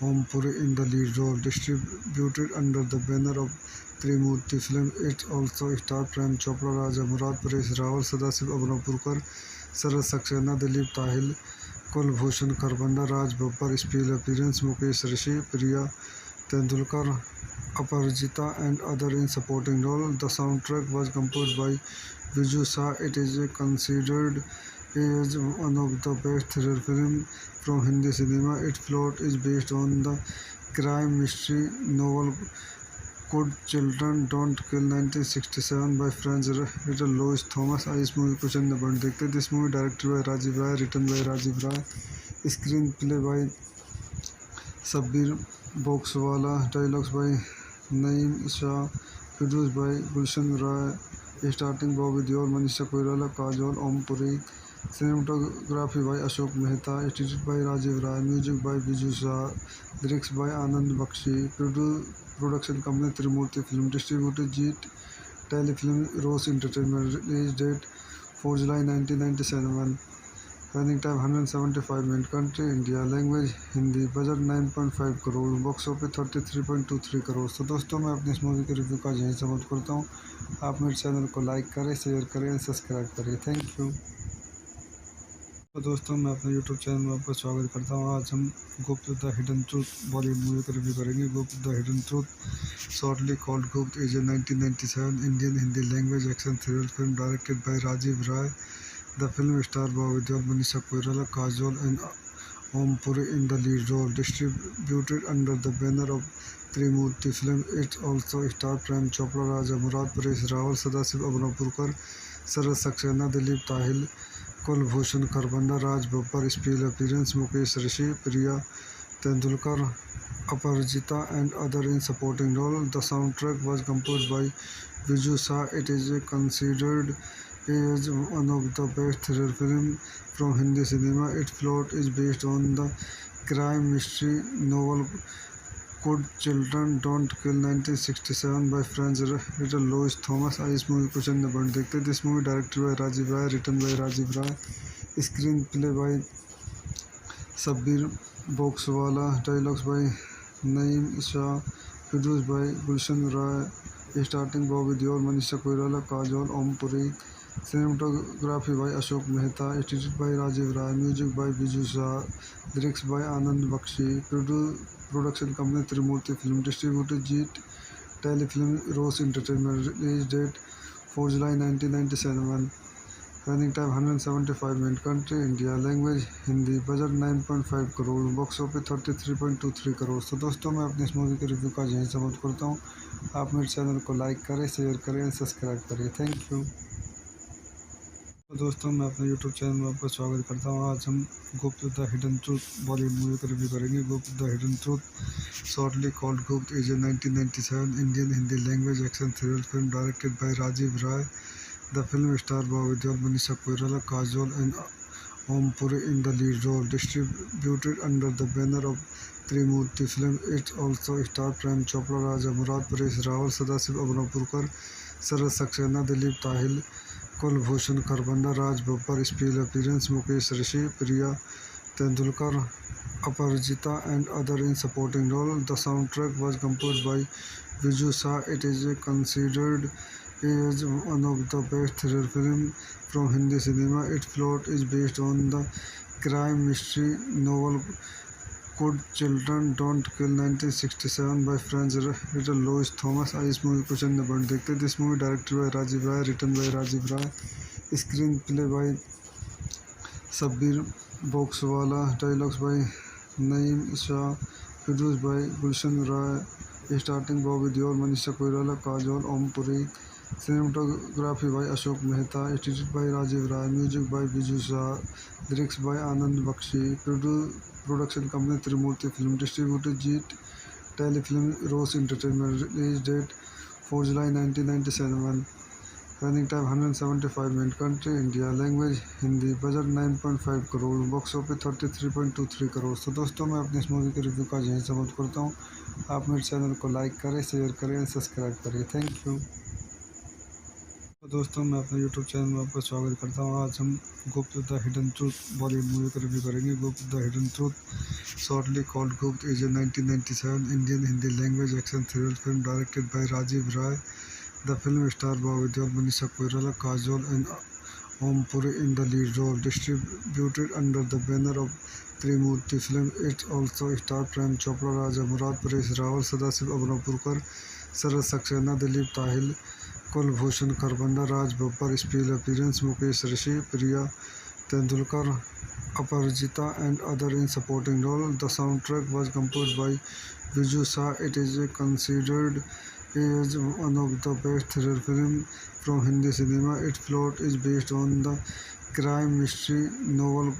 Om Puri in the lead role. Distributed under the banner of Trimurti Film. It also stars Prem Chopra, Raja Murad, Paresh Rawal, Sadasiv Abnapurkar, Sarat Saxena, Dilip Tahil, Kulbhushan Kharbanda, Raj Babbar. Special appearance Mukesh Rishi, Priya Tendulkar, Aparajita and other in supporting role. The soundtrack was composed by Viju Shah. It is considered as one of the best thriller films from Hindi cinema. Its plot is based on the crime mystery novel Could Children Don't Kill 1967 by French writer Louis Thomas. इस movie को चंद बंद देखते हैं. This movie directed by Rajiv Rai, written by Rajiv Rai, screenplay by Sabbir Boxwala, dialogues by Naeem Shah, produced by Gulshan Rai, starting Bobby Deol, Manisha Koirala, Kajol, Om Puri, cinematography by Ashok Mehta, edited by Rajiv Rai, music by Biju Shah, lyrics by Anand Bakshi, production company Trimurti Film, distributed Jeet Telefilm, Rose Entertainment, release date 4 July 1997. Running time 175 minutes. Country India. Language Hindi. Budget 9.5 crore. Box office 33.23 crore. तो दोस्तों मैं अपनी इस movie के review का यहीं समाप्त करता हूँ. आप मेरे चैनल को लाइक करें, शेयर करें और सब्सक्राइब करें. Thank you. तो दोस्तों मैं अपने यूट्यूब चैनल में आपका स्वागत करता हूँ. आज हम Gupt the hidden truth Bollywood movie का रिव्यू करेंगे. Gupt the hidden truth shortly called Gupt is a 1997 Indian Hindi language action thriller film directed by Rajiv Rai. The film stars Bobby Deol, Manisha Koirala, Kajol and Om Puri in the lead role. Distributed under the banner of Trimurti Film. It also stars Prem Chopra, Raja Murad, Paresh Rawal, Sadasiv Abnapurkar, Sarat Saxena, Dilip Tahil, Kulbhushan Kharbanda, Raj Babbar. Special appearance Mukesh Rishi, Priya Tendulkar, Aparajita and other in supporting role. The soundtrack was composed by Viju Shah. It is considered as one of the best thriller films from Hindi cinema. Its plot is based on the crime mystery novel Could Children Don't Kill 1967 by French writer Louis Thomas. इस movie को चंद बंद देखते हैं. This movie directed by Rajiv Rai, written by Rajiv Rai, screenplay by Sabbir Boxwala, dialogues by Naeem Shah, produced by Gulshan Rai, starting Bobby Deol, Manisha Koirala, Kajol, Om Puri, cinematography by Ashok Mehta, edited by Rajiv Rai, music by Biju Shah, lyrics by Anand Bakshi, production company Trimurti Film, distributed Jeet Telefilm, Rose Entertainment, release date 4 July 1997. Running time 175 minutes. Country India. Language Hindi. Budget 9.5 crore. Box office 33.23 crore. तो दोस्तों मैं अपनी इस movie के review का यहीं समाप्त करता हूँ. आप मेरे चैनल को लाइक करें, शेयर करें और सब्सक्राइब करें. Thank you. तो दोस्तों मैं अपने यूट्यूब चैनल में आपका स्वागत करता हूँ। आज हम Gupt the hidden truth Bollywood movie का रिव्यू करेंगे। Gupt the hidden truth shortly called Gupt is a 1997 Indian Hindi language action thriller film directed by Rajiv Rai. The film star Bobby Deol, Manisha Koirala, Kajol and Om Puri in the lead role, distributed under the banner of Trimurti Film. It also stars Prem Chopra, Raja Murad, Paresh Rawal, Sadasiv Abnapurkar, Sarat Saxena, Dilip Tahil, Kulbhushan Kharbanda, Raj Babbar. Special appearance Mukesh Rishi, Priya Tendulkar, Aparajita and other in supporting role. The soundtrack was composed by Viju Shah. It is considered as one of the best thriller films from Hindi cinema. Its plot is based on the crime mystery novel Could Children Don't Kill 1967 by French writer Louis Thomas. इस movie को चंद बंद देखते हैं। This movie directed by Rajiv Rai, written by Rajiv Rai, screen play by Shabbir Boxwala, dialogues by Naeem Shah, produce by Gulshan Rai, starting Bobby Deol, Manisha Koirala, Kajol, Om Puri, cinematography by Ashok Mehta, edited by Rajiv Rai, music by Biju Shah, lyrics by Anand Bakshi, production company Trimurti Film, distributed Jeet Telefilm, Rose Entertainment, release date 4 July 1997, running time 175 minutes, country India, language Hindi, budget 9.5 crore, box office 33.23 crore. तो दोस्तों मैं अपने इस movie के review का यहीं समाप्त करता हूँ। आप मेरे चैनल को लाइक करें, शेयर करें और सब्सक्राइब करें। Thank you. तो दोस्तों मैं अपने यूट्यूब चैनल में आपका स्वागत करता हूँ। आज हम Gupt the hidden truth Bollywood movie का रिव्यू करेंगे। Gupt the hidden truth shortly called Gupt is a 1997 Indian Hindi language action thriller film directed by Rajiv Rai. The film star Bobby Deol, Manisha Koirala, Kajol and Om Puri in the lead role, distributed under the banner of Trimurti film. It also stars Prem Chopra, Raja Murad, Paresh Rawal, Sadasiv Abnapurkar, Sarat Saxena, Dilip Tahil, Kulbhushan Kharbanda, Raj Babbar. Special appearance Mukesh Rishi, Priya Tendulkar, Aparajita and other in supporting role. The soundtrack was composed by Viju Shah. It is considered as one of the best thriller films from Hindi cinema. Its plot is based on the crime mystery novel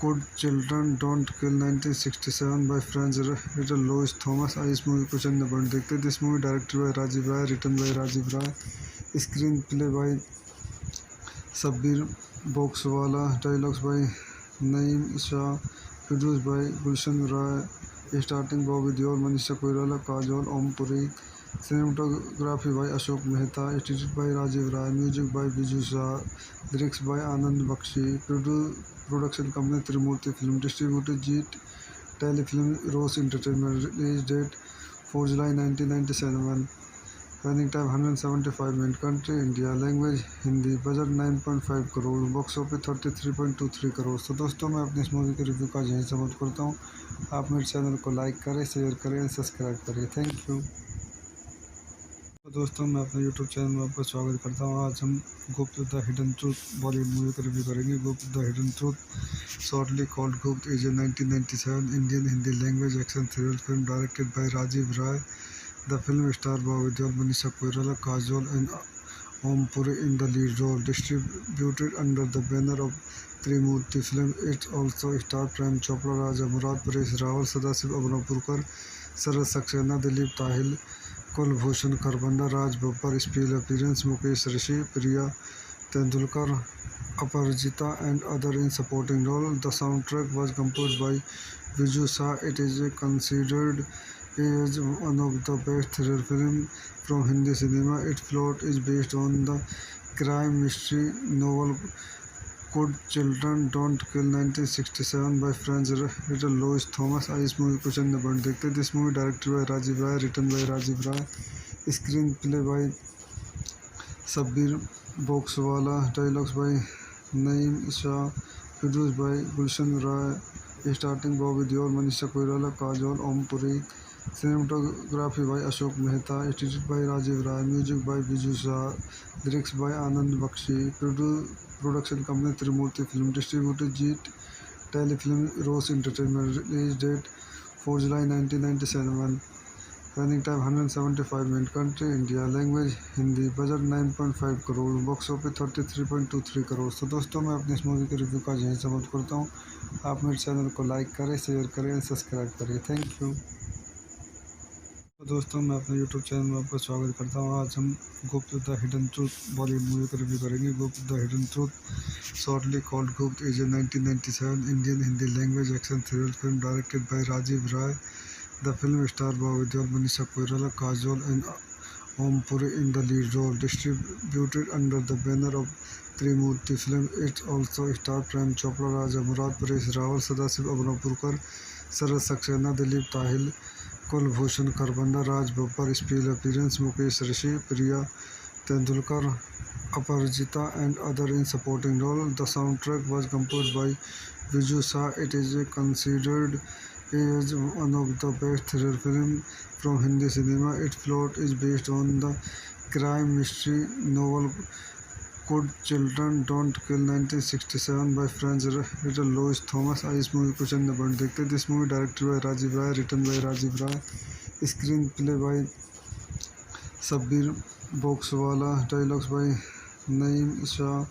Could Children Don't Kill 1967 by French writer Louis Thomas. इस movie को चंद बंद देखते हैं। This movie directed by Rajiv Rai, written by Rajiv Rai, screen play by Shabbir Boxwala, dialogues by Naeem Shah, produce by Gulshan Rai, starting Bobby Deol, Manisha Koirala, Kajol, Om Puri, cinematography by Ashok Mehta, edited by Rajiv Rai, music by Biju Shah, lyrics by Anand Bakshi, production company Trimurti Film, distributed Jeet Telefilm, Rose Entertainment, release date 4 July 1997, running time 175 minutes, country India, language Hindi, budget 9.5 crore, box office 33.23 crore. तो दोस्तों मैं अपने इस movie के review का यहीं समाप्त करता हूँ। आप मेरे चैनल को लाइक करें, शेयर करें और सब्सक्राइब करें। Thank you. तो दोस्तों मैं अपने यूट्यूब चैनल में आपका स्वागत करता हूँ। आज हम Gupt the hidden truth Bollywood movie का रिव्यू करेंगे। Gupt the hidden truth shortly called Gupt is a 1997 Indian Hindi language action thriller film directed by Rajiv Rai. The film star Bobby Deol, Manisha Koirala, Kajol and Om Puri in the lead role, distributed under the banner of Trimurti film. It also stars Prem Chopra, Raja Murad, Paresh Rawal, Sadasiv Abnapurkar, Sarat Saxena, Dilip Tahil, Kulbhushan Kharbanda, Raj Babbar. Special appearance Mukesh Rishi, Priya Tendulkar, Aparajita and other in supporting role. The soundtrack was composed by Viju Shah. It is considered as one of the best thriller films from Hindi cinema. Its plot is based on the crime mystery novel Could Children Don't Kill 1967 by French writer Louis Thomas. इस movie को चंद बंद देखते हैं। This movie directed by Rajiv Rai, written by Rajiv Rai, screen play by Shabbir Boxwala, dialogues by Naeem Shah, produce by Gulshan Rai, starting Bobby Deol, Manisha Koirala, Kajol, Om Puri, cinematography by Ashok Mehta, edited by Rajiv Rai, music by Biju Shah, lyrics by Anand Bakshi, production company Trimurti Film, distributed Jeet Telefilm, Rose Entertainment, release date 4 July 1997, Running time 175 minutes. Country India. Language Hindi. Budget 9.5 crore. Box office 33.23 crore. तो दोस्तों मैं अपनी इस movie के review का यहीं समाप्त करता हूँ। आप मेरे चैनल को लाइक करें, शेयर करें और सब्सक्राइब करें। Thank you. तो दोस्तों मैं अपने यूट्यूब चैनल में आपका स्वागत करता हूँ। आज हम Gupt the hidden truth Bollywood movie का रिव्यू करेंगे। Gupt the hidden truth shortly called Gupt is a 1997 Indian Hindi language action thriller film directed by Rajiv Rai. The film star Bobby Deol, Manisha Koirala, Kajol and Om Puri in the lead role, distributed under the banner of Trimurti Film. It also stars Prem Chopra, Raja Murad, Paresh Rawal, Sadasiv Abnapurkar, Sarat Saxena, Dilip Tahil, Kulbhushan Kharbanda, Raj Babbar. Special appearance Mukesh Rishi, Priya Tendulkar, Aparajita and other in supporting role. The soundtrack was composed by Viju Shah. It is considered as one of the best thriller films from Hindi cinema. Its plot is based on the crime mystery novel Could Children Don't Kill 1967 by French writer Louis Thomas. इस movie को चंद point देखते हैं। This movie directed by Rajiv Rai, written by Rajiv Rai, screen play by Shabbir Boxwala, dialogues by Naeem Shah,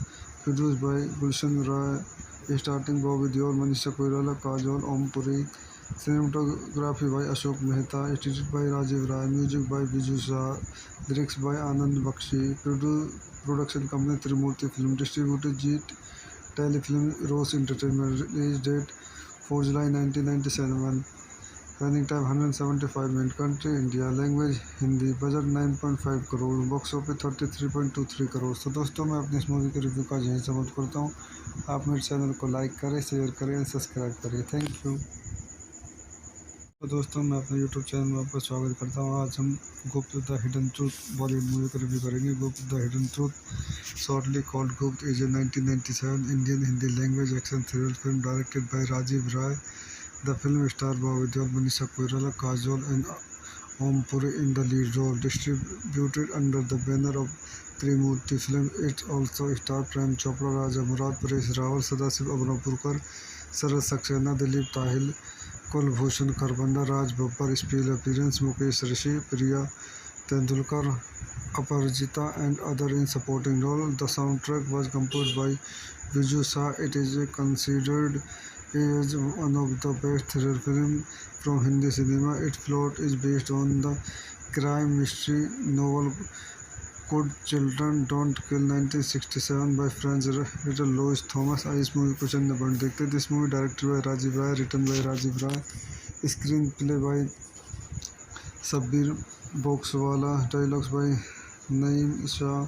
produce by Gulshan Rai, starting Bobby Deol, Manisha Koirala, Kajol, Om Puri, cinematography by Ashok Mehta, edited by Rajiv Rai, music by Biju Shah, lyrics by Anand Bakshi, production company Trimurti Film, distributed Jeet Telefilm, Rose Entertainment, release date 4 July 1997, running time 175 minutes, country India, language Hindi, budget 9.5 crore, box office 33.23 crore. तो दोस्तों मैं अपनी इस movie के review का यहीं समाप्त करता हूँ। आप मेरे चैनल को लाइक करें, शेयर करें और सब्सक्राइब करें। Thank you. तो दोस्तों मैं अपने यूट्यूब चैनल में आपका स्वागत करता हूँ। आज हम Gupt the hidden truth Bollywood movie का रिव्यू करेंगे। Gupt the hidden truth shortly called Gupt is a 1997 Indian Hindi language action thriller film directed by Rajiv Rai. The film star Bobby Deol, Manisha Koirala, Kajol and Om Puri in the lead role, distributed under the banner of Trimurti film. It also stars Prem Chopra, Raja Murad, Paresh Rawal, Sadasiv Abnapurkar, Sarat Saxena, Dilip Tahil, Kulbhushan Kharbanda, Raj Babbar. Special appearance Mukesh Rishi, Priya Tendulkar, Aparajita and other in supporting role. The soundtrack was composed by Viju Shah. It is considered as one of the best thriller films from Hindi cinema. Its plot is based on the crime mystery novel Could Children Don't Kill 1967 by French writer Louis Thomas. इस movie को चंद point देखते हैं। This movie directed by Rajiv Rai, written by Rajiv Rai, screen play by Shabbir Boxwala, dialogues by Naeem Shah,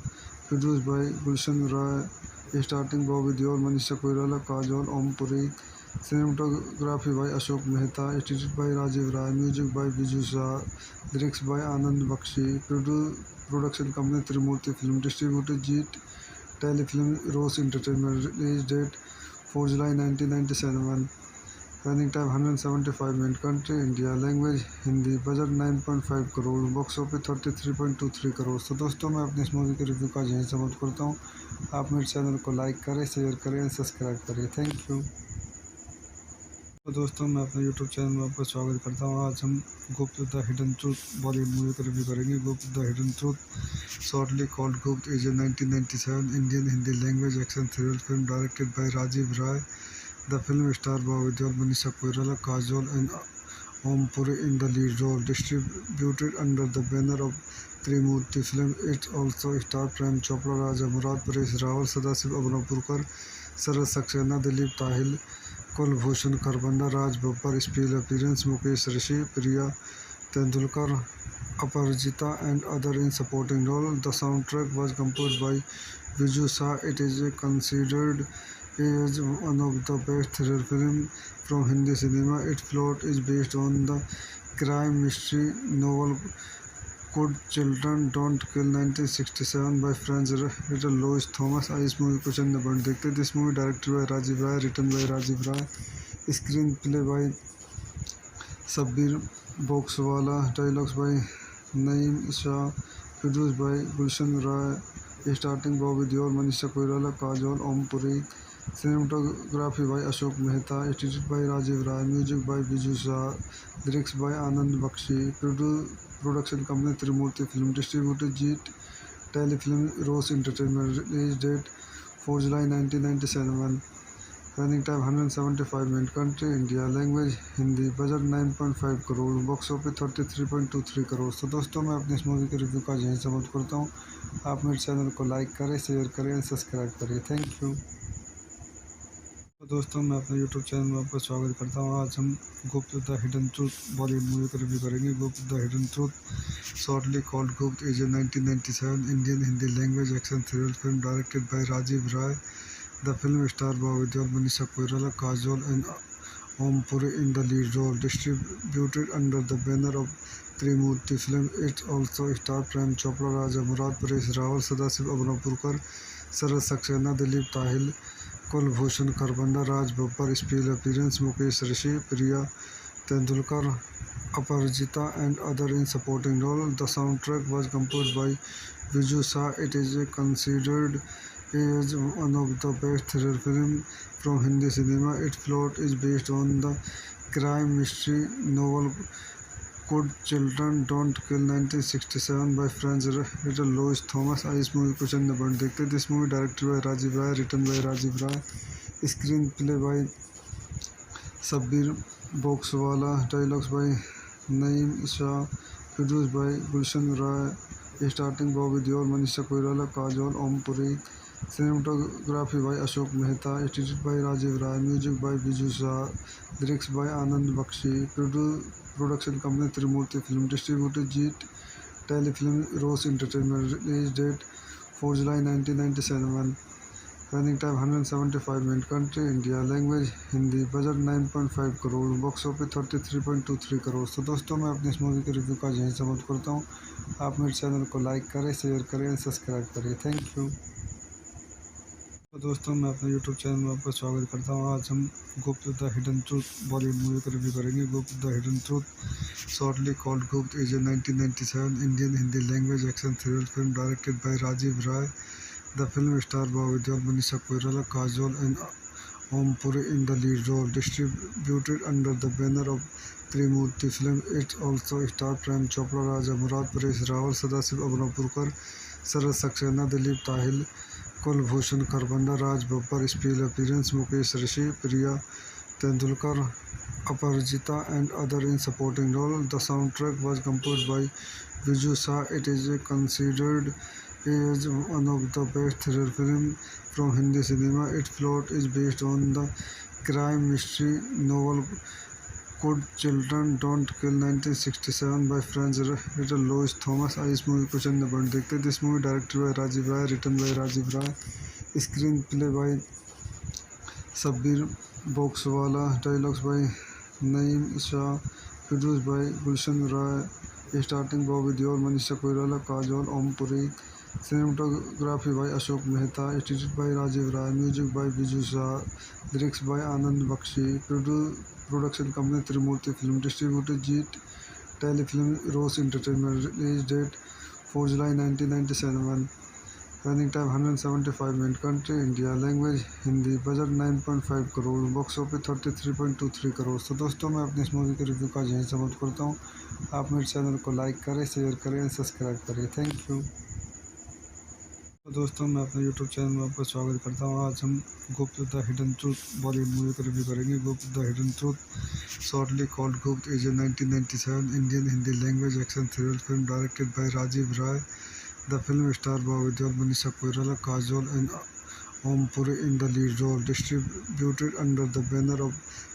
produce by Gulshan Rai, starting Bobby Deol, Manisha Koirala, Kajol, Om Puri, cinematography by Ashok Mehta, edited by Rajiv Rai, music by Biju Shah, lyrics by Anand Bakshi, production company Trimurti Film, distributed Jeet Telefilm, Rose Entertainment, release date 4 July 1997, running time 175 minutes, country India, language Hindi, budget 9.5 crore, box office 33.23 crore. तो दोस्तों मैं अपनी इस movie के review का यहीं समाप्त करता हूँ। आप मेरे चैनल को लाइक करें, शेयर करें और सब्सक्राइब करें। Thank you. तो दोस्तों मैं अपने यूट्यूब चैनल में आपका स्वागत करता हूँ। आज हम Gupt the hidden truth Bollywood movie का रिव्यू करेंगे। Gupt the hidden truth shortly called Gupt is a 1997 Indian Hindi language action thriller film directed by Rajiv Rai. The film star Bobby Deol, Manisha Koirala, Kajol and Om Puri in the lead role, distributed under the banner of Trimurti film. It also stars Prem Chopra, Raja Murad, Paresh Rawal, Sadasiv Abnapurkar, Sarat Saxena, Dilip Tahil, Kulbhushan Kharbanda, Raj Babbar. Special appearance Mukesh Rishi, Priya Tendulkar, Aparajita and other in supporting role. The soundtrack was composed by Viju Shah. It is considered as one of the best thriller films from Hindi cinema. Its plot is based on the crime mystery novel Could Children Don't Kill 1967 by French writer Louis Thomas. इस movie को चंद point देखते हैं। This movie directed by Rajiv Rai, written by Rajiv Rai, screen play by Shabbir Boxwala, dialogues by Naeem Shah, produce by Gulshan Rai, starting Bobby Deol, Manisha Koirala, Kajol, Om Puri, Cinematography by Ashok Mehta, edited by Rajiv Rai, music by Biju Shah, lyrics by Anand Bakshi, production company Trimurti Film, distributed Jeet Telefilm Rose Entertainment, release date 4 July 1997, running time 175 minutes, country India, language Hindi, budget 9.5 crore, box office 33.23 crore. तो दोस्तों मैं अपनी इस movie के review का यहीं समाप्त करता हूँ। आप मेरे चैनल को लाइक करें, शेयर करें और सब्सक्राइब करें। Thank you. तो दोस्तों मैं अपने यूट्यूब चैनल में आपका स्वागत करता हूँ। आज हम Gupt the hidden truth Bollywood movie का रिव्यू करेंगे। Gupt the hidden truth, shortly called Gupt, is a 1997 Indian Hindi language action thriller film directed by Rajiv Rai. The film star Bobby Deol, Manisha Koirala, Kajol and Om Puri in the lead role, distributed under the banner of Trimurti Film. It also stars Prem Chopra, Raja Murad, Paresh Rawal, Sadasiv Abnapurkar, Sarat Saxena, Dilip Tahil, Kulbhushan Kharbanda, Raj Babbar. Special appearance Mukesh Rishi, Priya Tendulkar, Aparajita and other in supporting role. The soundtrack was composed by Viju Shah. It is considered as one of the best thriller films from Hindi cinema. Its plot is based on the crime mystery novel Could Children Don't Kill 1967 by French writer Louis Thomas. इस movie को चंद point देखते हैं। This movie directed by Rajiv Rai, written by Rajiv Rai, screen play by Shabbir Boxwala, dialogues by Naeem Shah, produce by Gulshan Rai, starting Bobby Deol, Manisha Koirala, Kajol, Om Puri. Cinematography by Ashok Mehta, edited by Rajiv Rai, music by Biju Shah, lyrics by Anand Bakshi, production company Trimurti Film, distributed Jeet Telefilm Rose Entertainment, release date 4 July 1997, running time 175 minutes, country India, language Hindi, budget 9.5 crore, box office 33.23 crore. तो दोस्तों मैं अपनी इस movie के review का यहीं समाप्त करता हूँ। आप मेरे चैनल को लाइक करें, शेयर करें और सब्सक्राइब करें। Thank you. तो दोस्तों मैं अपने यूट्यूब चैनल में आपका स्वागत करता हूँ। आज हम Gupt the hidden truth Bollywood movie का रिव्यू करेंगे। Gupt the hidden truth, shortly called Gupt, is a 1997 Indian Hindi language action thriller film directed by Rajiv Rai. The film star Bobby Deol, Manisha Koirala, Kajol and Om Puri in the lead role, distributed under the banner of Trimurti Film. It also stars Prem Chopra, Raja Murad, Paresh Rawal, Sadasiv Abnapurkar, Sarat Saxena, Dilip Tahil, Kulbhushan Kharbanda, Raj Babbar. Special appearance Mukesh Rishi, Priya Tendulkar, Aparajita and other in supporting role. The soundtrack was composed by Viju Shah. It is considered as one of the best thriller films from Hindi cinema. Its plot is based on the crime mystery novel Could Children Don't Kill 1967 by French writer Louis Thomas. इस movie को चंद point देखते हैं। This movie directed by Rajiv Rai, written by Rajiv Rai, screen play by Shabbir Boxwala, dialogues by Naeem Shah, produce by Gulshan Rai, starting Bobby Deol, Manisha Koirala, Kajol, Om Puri. Cinematography by Ashok Mehta, edited by Rajiv Rai, music by Biju Shah, lyrics by Anand Bakshi, production company Trimurti Film, distributed Jeet Telefilm Rose Entertainment, release date 4 July 1997, running time 175 minutes, country India, language Hindi, budget 9.5 crore, box office 33.23 crore. तो दोस्तों मैं अपनी इस movie के review का यहीं समाप्त करता हूँ। आप मेरे चैनल को लाइक करें, शेयर करें और सब्सक्राइब करें। Thank you. तो दोस्तों मैं अपने यूट्यूब चैनल में आपका स्वागत करता हूँ। आज हम Gupt the hidden truth Bollywood movie का रिव्यू करेंगे। Gupt the hidden truth, shortly called Gupt, is a 1997 Indian Hindi language action thriller film directed by Rajiv Rai. The film star Bobby Deol, Manisha Koirala, Kajol and Om Puri in the lead role, distributed under the banner of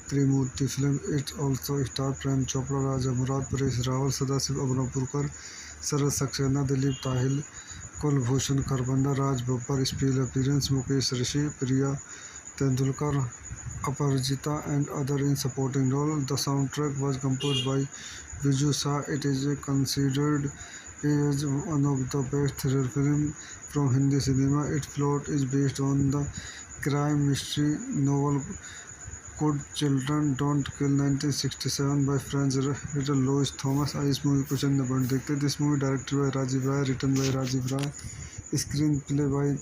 Trimurti Film. It also stars Prem Chopra, Raja Murad, Paresh Rawal, Sadasiv Abnapurkar, Sarat Saxena, Dilip Tahil, Kulbhushan Kharbanda, Raj Babbar. Special appearance Mukesh Rishi, Priya Tendulkar, Aparajita and other in supporting role. The soundtrack was composed by Viju Shah. It is considered as one of the best thriller films from Hindi cinema. Its plot is based on the crime mystery novel Could Children Don't Kill 1967 by French writer Louis Thomas. इस movie को चंद point देखते हैं। This movie directed by Rajiv Rai, written by Rajiv Rai, screen play by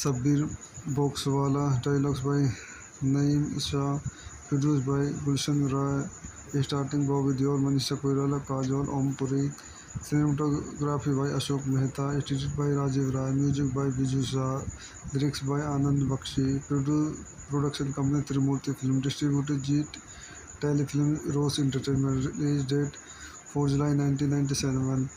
Shabbir Boxwala, dialogues by Naeem Shah, produced by Gulshan Rai, starring Bobby Deol, Manisha Koirala, Kajol, Om Puri, cinematography by Ashok Mehta, edited by Rajiv Rai, music by Biju Shah, lyrics by Anand Bakshi, production company Trimurti Film, distributed Jeet Telefilm Rose Entertainment, release date 4 July 1997,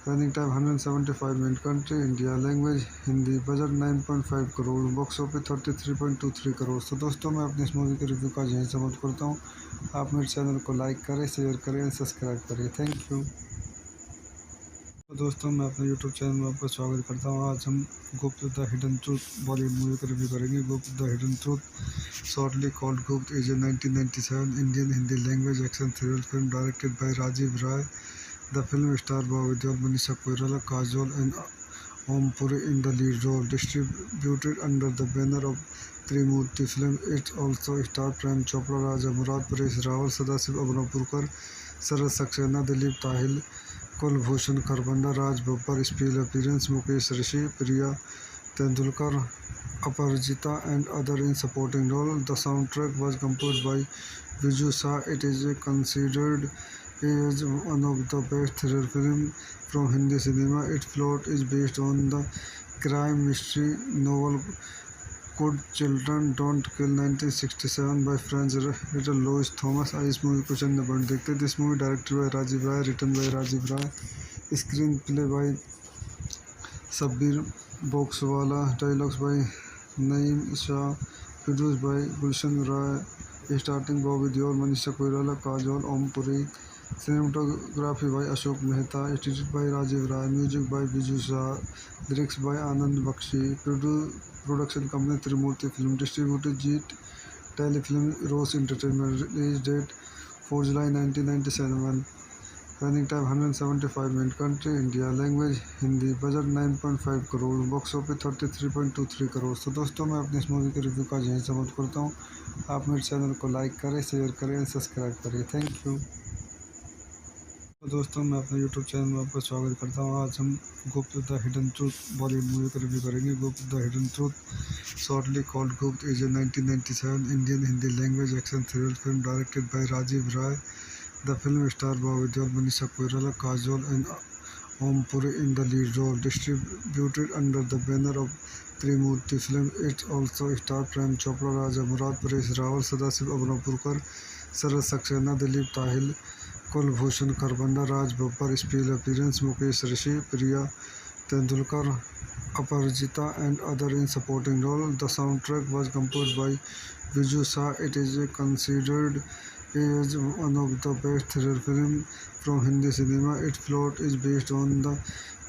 running time 175 minutes, country India, language Hindi, budget 9.5 crore, box office 33.23 crore. तो दोस्तों मैं अपनी इस movie के review का यहीं समाप्त करता हूँ। आप मेरे चैनल को लाइक करें, शेयर करें और सब्सक्राइब करें। Thank you. तो दोस्तों मैं अपने यूट्यूब चैनल में आपका स्वागत करता हूँ। आज हम Gupt the hidden truth Bollywood movie का रिव्यू करेंगे। Gupt the hidden truth, shortly called Gupt, is a 1997 Indian Hindi language action thriller film directed by Rajiv Rai. The film stars Bobby Deol, Manisha Koirala, Kajol and Om Puri in the lead role. Distributed under the banner of Trimurti Film, it also stars Prem Chopra, Raja Murad, Paresh Rawal, Sadasiv Abnapurkar, Sarat Saxena, Dilip Tahil, Kulbhushan Kharbanda, Raj Babbar, special appearance Mukesh Rishi, Priya Tendulkar, Aparajita and other in supporting role. The soundtrack was composed by Viju Shah. It is considered is one of the best thriller films from Hindi cinema. Its plot is based on the crime mystery novel Could Children Don't Kill 1967 by French writer Louis Thomas. इस movie को चंद point देखते हैं। This movie directed by Rajiv Rai, written by Rajiv Rai, screen play by Shabbir Boxwala, dialogues by Naeem Shah, produced by Gulshan Rai, starting Bobby Deol, Manisha Koirala, Kajol, Om Puri, cinematography by Ashok Mehta, edited by Rajiv Rai, music by Biju Shah, lyrics by Anand Bakshi, production company Trimurti Film, distributed Jeet Telefilm Rose Entertainment, release date 4 July 1997, running time 175 minutes, country India, language Hindi, budget 9.5 crore, box office 33.23 crore. तो दोस्तों मैं अपनी इस movie के review का यहीं समाप्त करता हूँ। आप मेरे चैनल को लाइक करें, शेयर करें और सब्सक्राइब करें। Thank you. तो दोस्तों मैं अपने यूट्यूब चैनल में आपका स्वागत करता हूँ। आज हम Gupt the hidden truth Bollywood movie का रिव्यू करेंगे। Gupt the hidden truth, shortly called Gupt, is a 1997 Indian Hindi language action thriller film directed by Rajiv Rai. The film star Bobby Deol, Manisha Koirala, Kajol and Om Puri in the lead role. Distributed under the banner of Trimurti film, it also star Prem Chopra, Raja Murad, Paresh Rawal, Sadashiv Amrapurkar, Sharad Saxena, Dilip Tahil, Kulbhushan Kharbanda, Raj Babbar, special appearance Mukesh Rishi, Priya Tendulkar, Aparajita and other in supporting role. The soundtrack was composed by Viju Shah. It is considered as one of the best thriller films from Hindi cinema. Its plot is based on the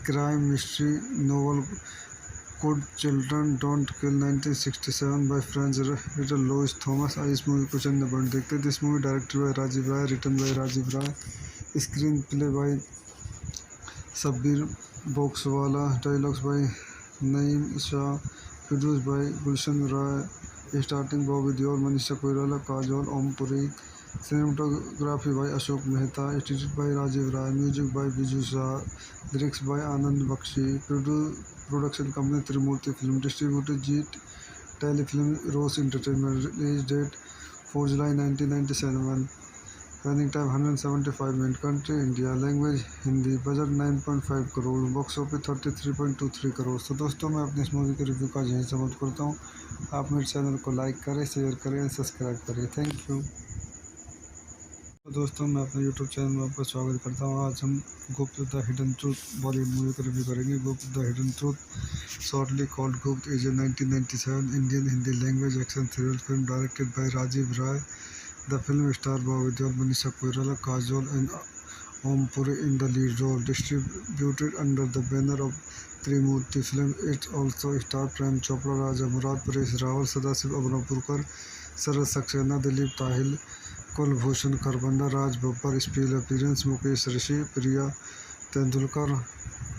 crime mystery novel Could Children Don't Kill 1967 by French writer Louis Thomas. इस movie को चंद point देखते हैं. This movie directed by Rajiv Rai, written by Rajiv Rai, screen play by Shabbir Boxwala, dialogues by Naeem Shah, produced by Gulshan Rai, starting Bobby Deol, Manisha Koirala, Kajol, Om Puri, cinematography by Ashok Mehta, edited by Rajiv Rai, music by Biju Shah, lyrics by Anand Bakshi, production company Trimurti Film, distributed Jeet Telefilm Rose Entertainment, release date 4 July 1997, running time 175 minutes, country India, language Hindi, budget 9.5 crore, box office 33.23 crore. तो दोस्तों मैं अपनी इस movie के review का यहीं समाप्त करता हूँ. आप मेरे चैनल को लाइक करें, शेयर करें, सब्सक्राइब करें. Thank you. तो दोस्तों मैं अपने यूट्यूब चैनल में आपका स्वागत करता हूँ. आज हम Gupt the hidden truth Bollywood movie का रिव्यू करेंगे. Gupt the hidden truth, shortly called Gupt, is a 1997 Indian Hindi language action thriller film directed by Rajiv Rai. The film star Bobby Deol, Manisha Koirala, Kajol and Om Puri in the lead role. Distributed under the banner of Trimurti film. It also star Prem Chopra, Raja Murad, Paresh Rawal, Sadashiv Amrapurkar, Sharad Saxena, Dilip Tahil, Kulbhushan Kharbanda, Raj Babbar, special appearance Mukesh Rishi, Priya Tendulkar,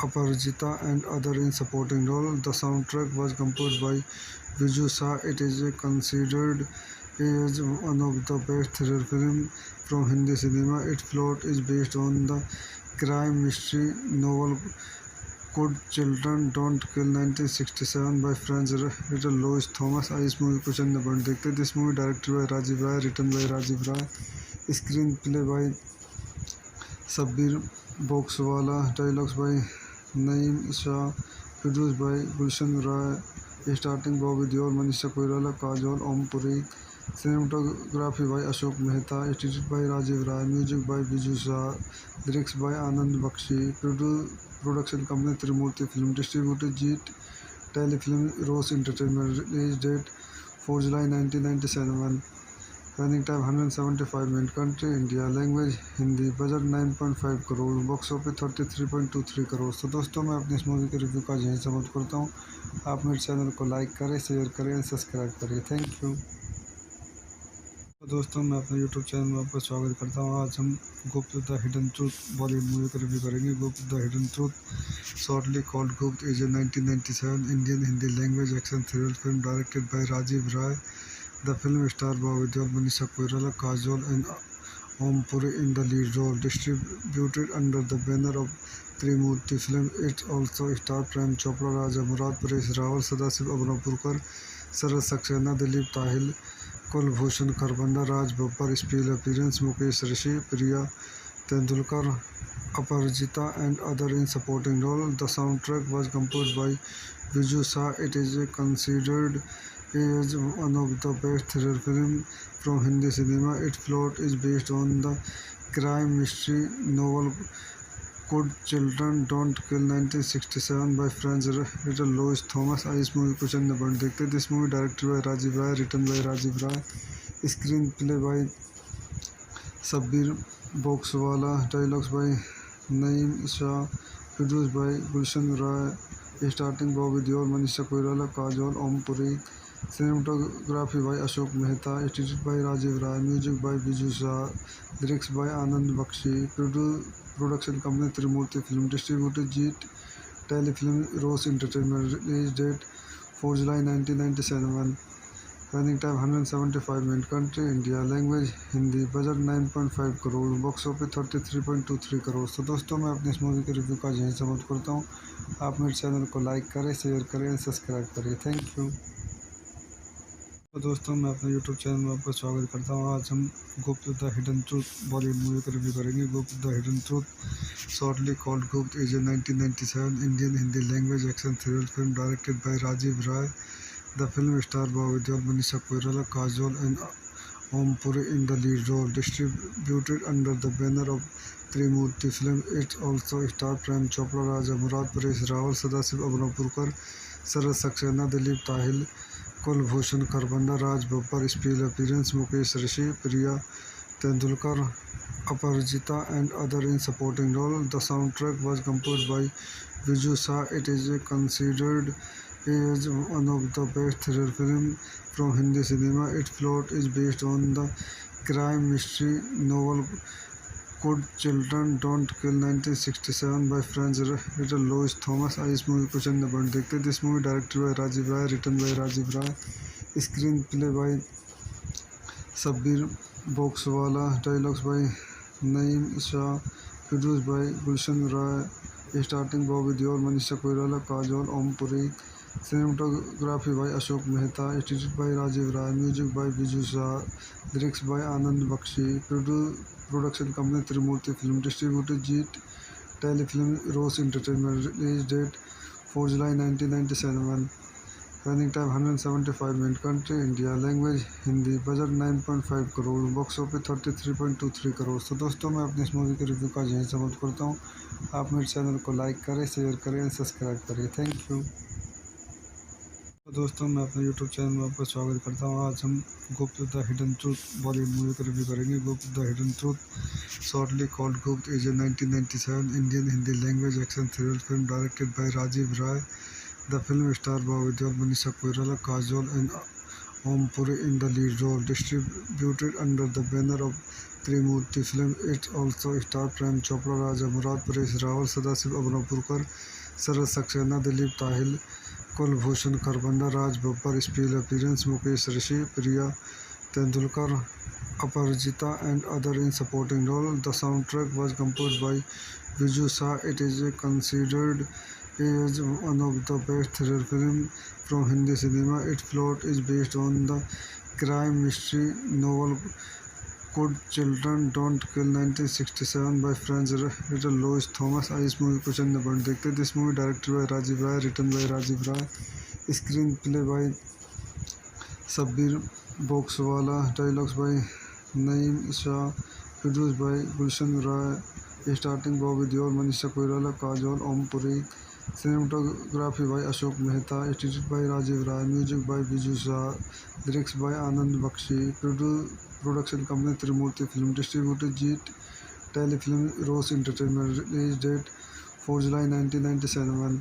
Aparajita and other in supporting role. The soundtrack was composed by Viju Shah. It is considered as one of the best thriller films from Hindi cinema. Its plot is based on the crime mystery novel Could Children Don't Kill 1967 by French writer Louis Thomas। इस movie को चंद point देखते हैं। This movie directed by Rajiv Rai, written by Rajiv Rai, screen play by Shabbir Boxwala, dialogues by Naeem Shah, produce by Gulshan Rai, starting Bobby Deol, Manisha Koirala, Kajol, Om Puri, cinematography by Ashok Mehta, edited by Rajiv Rai, music by Biju Shah, lyrics by Anand Bakshi, production company Trimurti film, distributed Zee telefilm rose entertainment, release date 4 July 1997, running time 175 minute, country India, language Hindi, budget 9.5 crore, box office 33.23 crore. तो दोस्तों मैं अपनी इस movie के review का यहीं समाप्त करता हूँ। आप मेरे चैनल को लाइक करें, शेयर करें और सब्सक्राइब करें। Thank you. तो दोस्तों मैं अपने यूट्यूब चैनल में आपका स्वागत करता हूँ। आज हम Gupt the hidden truth Bollywood movie का रिव्यू करेंगे। Gupt the hidden truth shortly called Gupt is a 1997 Indian Hindi language action thriller film directed by Rajiv Rai. The film stars Bobby Deol, Manisha Koirala, Kajol and Om Puri in the lead role. Distributed under the banner of Trimurti Film, it also stars Prem Chopra, Raja Murad, Paresh Rawal, Sadasiv Abnapurkar, Sarat Saxena, Dilip Tahil, Kulbhushan Kharbanda, Raj Babbar, special appearance Mukesh Rishi, Priya Tendulkar, Aparajita and other in supporting role. The soundtrack was composed by Viju Shah. It is considered is one of the best thriller films from Hindi cinema. Its plot is based on the crime mystery novel Could Children Don't Kill 1967 by French writer Louis Thomas। इस movie को चंद point देखते हैं। This movie directed by Rajiv Rai, written by Rajiv Rai, screen play by Shabbir Boxwala, dialogues by Naeem Shah, produce by Gulshan Rai, starting Bobby Deol, Manisha Koirala, Kajol, Om Puri, cinematography by Ashok Mehta, edited by Rajiv Rai, music by Biju Shah, lyrics by Anand Bakshi, production company Trimurti film, distributed Zee telefilm rose entertainment, release date 4 July 1997, running time 175 minute, country India, language Hindi, budget 9.5 crore, box office 33.23 crore. तो दोस्तों मैं अपनी इस movie के review का यहीं समाप्त करता हूँ। आप मेरे चैनल को लाइक करें, शेयर करें और सब्सक्राइब करें। Thank you. तो दोस्तों मैं अपने यूट्यूब चैनल में आपका स्वागत करता हूँ। आज हम Gupt the hidden truth Bollywood movie का रिव्यू करेंगे। Gupt the hidden truth shortly called Gupt is a 1997 Indian Hindi language action thriller film directed by Rajiv Rai. The film star Bobby Deol, Manisha Koirala, Kajol and Om Puri in the lead role. Distributed under the banner of Trimurti film, it also star Prem Chopra, Raja Murad, Paresh Rawal, Sadashiv Amrapurkar, Sharad Saxena, Dilip Tahil, Kulbhushan Kharbanda, Raj Babbar, special appearance Mukesh Rishi, Priya Tendulkar, Aparajita and other in supporting role. The soundtrack was composed by Viju Shah. It is considered as one of the best thriller films from Hindi cinema. Its plot is based on the crime mystery novel Could Children Don't Kill 1967 by French writer Louis Thomas। इस movie को चंद point देखते हैं। This movie directed by Rajiv Rai, written by Rajiv Rai, screen play by Shabbir Boxwala, dialogues by Naeem Shah, produce by Gulshan Rai, starting Bobby Deol, Manisha Koirala, Kajol, Om Puri, cinematography by Ashok Mehta, edited by Rajiv Rai, music by Biju Shah, lyrics by Anand Bakshi, production company Trimurti film, distributed Zee telefilm rose entertainment, release date 4 July 1997, running time 175 minute, country India, language Hindi, budget 9.5 crore, box office 33.23 crore. तो दोस्तों मैं अपनी इस movie के review का यहीं समाप्त करता हूँ। आप मेरे चैनल को लाइक करें, शेयर करें और सब्सक्राइब करें। Thank you. तो दोस्तों मैं अपने यूट्यूब चैनल में आपका स्वागत करता हूँ। आज हम Gupt the hidden truth Bollywood movie का रिव्यू करेंगे। Gupt the hidden truth shortly called Gupt is a 1997 Indian Hindi language action thriller film directed by Rajiv Rai. The film star Bobby Deol, Manisha Koirala, Kajol and Om Puri in the lead role. Distributed under the banner of Trimurti film, it also star Prem Chopra, Raja Murad, Paresh Rawal, Sadashiv Amrapurkar, Sharad Saxena, Dilip Tahil, Kulbhushan Kharbanda, Raj Babbar, special appearance Mukesh Rishi, Priya Tendulkar, Aparajita and other in supporting role. The soundtrack was composed by Viju Shah. It is considered is one of the best thriller film from Hindi cinema. Its plot is based on the crime mystery novel Could Children Don't Kill 1967 by French writer Louis Thomas. इस movie को चंद point देखते हैं. This movie directed by Rajiv Rai, written by Rajiv Rai, screen play by Shabbir Boxwala, dialogues by Naeem Shah, produce by Gulshan Rai, starting Bobby Deol, Manisha Koirala, Kajol, Om Puri, cinematography by Ashok Mehta, edited by Rajiv Rai, music by Biju Shah, lyrics by Anand Bakshi, production company Trimurti film, distributor Jeet telefilm rose entertainment, release date 4 July 1997,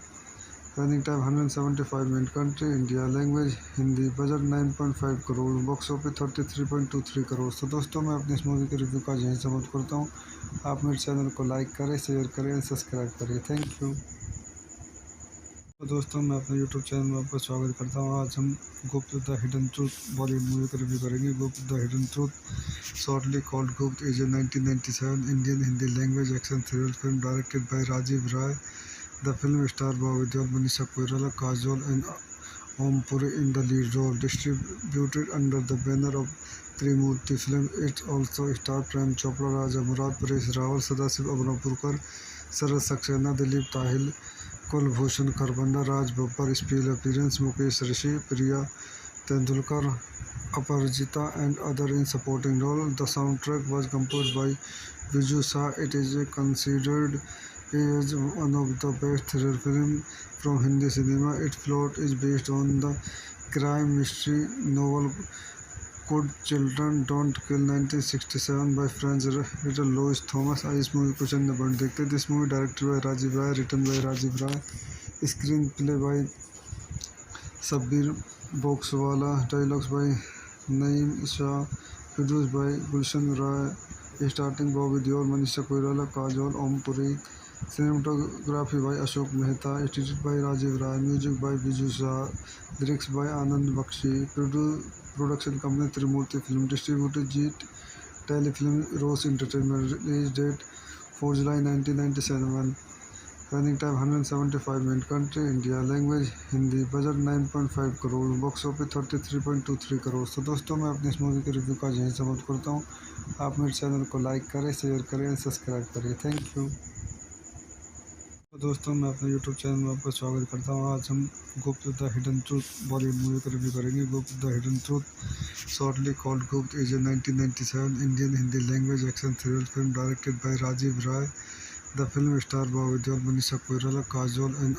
running time 175 minute, country India, language Hindi, budget 9.5 crore, box office 33.23 crore. तो दोस्तों मैं अपनी इस movie के review का यहीं समाप्त करता हूँ. आप मेरे चैनल को लाइक करें, शेयर करें और सब्सक्राइब करें. Thank you. तो दोस्तों मैं अपने यूट्यूब चैनल में आपका स्वागत करता हूँ. आज हम Gupt the hidden truth Bollywood movie का रिव्यू करेंगे. Gupt the hidden truth, shortly called Gupt, is a 1997 Indian Hindi language action thriller film directed by Rajiv Rai. The film star Bobby Deol, Manisha Koirala, Kajol and Om Puri in the lead role. Distributed under the banner of Trimurti film. It's also star Prem Chopra, Raja Murad, Paresh Rawal, Sadashiv Amrapurkar, Sharad Saxena, Dilip Tahil, Kulbhushan Kharbanda, Raj Babbar. Special appearance Mukesh Rishi, Priya Tendulkar, Aparajita and other in supporting role. The sound track was composed by Viju Shah. It is considered as one of the best thriller film from Hindi cinema. Its plot is based on the crime mystery novel Could Children Don't Kill 1967 by French writer Louis Thomas. इस movie को चंद point देखते हैं. This movie directed by Rajiv Rai, written by Rajiv Rai, screen play by Shabbir Boxwala, dialogues by Naeem Shah, produce by Gulshan Rai, starting Bobby Deol, Manisha Koirala, Kajol, Om Puri, cinematography by Ashok Mehta, edited by Rajiv Rai, music by Biju Shah, lyrics by Anand Bakshi, production company Trimurti film, distributor Jeet telefilm rose entertainment, release date 4 July 1997, running time 175 minute, country India, language Hindi, budget 9.5 crore, box office 33.23 crore. तो दोस्तों मैं अपनी इस movie के review का यहीं समाप्त करता हूँ. आप मेरे चैनल को लाइक करें, शेयर करें और सब्सक्राइब करें. Thank you. तो दोस्तों मैं अपने यूट्यूब चैनल में आपका स्वागत करता हूँ. आज हम Gupt the hidden truth Bollywood movie का रिव्यू करेंगे. Gupt the hidden truth, shortly called Gupt, is a 1997 Indian Hindi language action thriller film directed by Rajiv Rai. The film star Bobby Deol, Manisha Koirala, Kajol and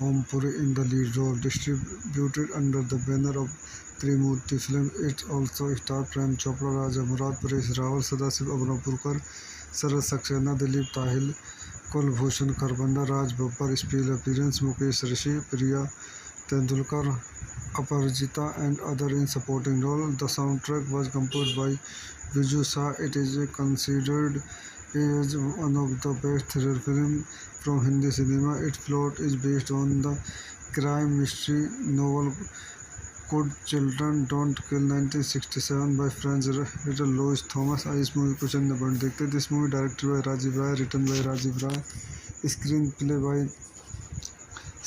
Om Puri in the lead role. Distributed under the banner of Trimurti film. It's also star Prem Chopra, Raja Murad, Paresh Rawal, Sadashiv Amrapurkar, Sharad Saxena, Dilip Tahil, Kulbhushan Kharbanda, Raj Babbar. Special appearance Mukesh Rishi, Priya Tendulkar, Aparajita and other in supporting role. The sound track was composed by Viju Shah. It is considered as one of the best thriller film from Hindi cinema. Its plot is based on the crime mystery novel Could Children Don't Kill 1967 by French writer Louis Thomas. इस movie को चंद point देखते हैं. This movie directed by Rajiv Rai, written by Rajiv Rai, screen play by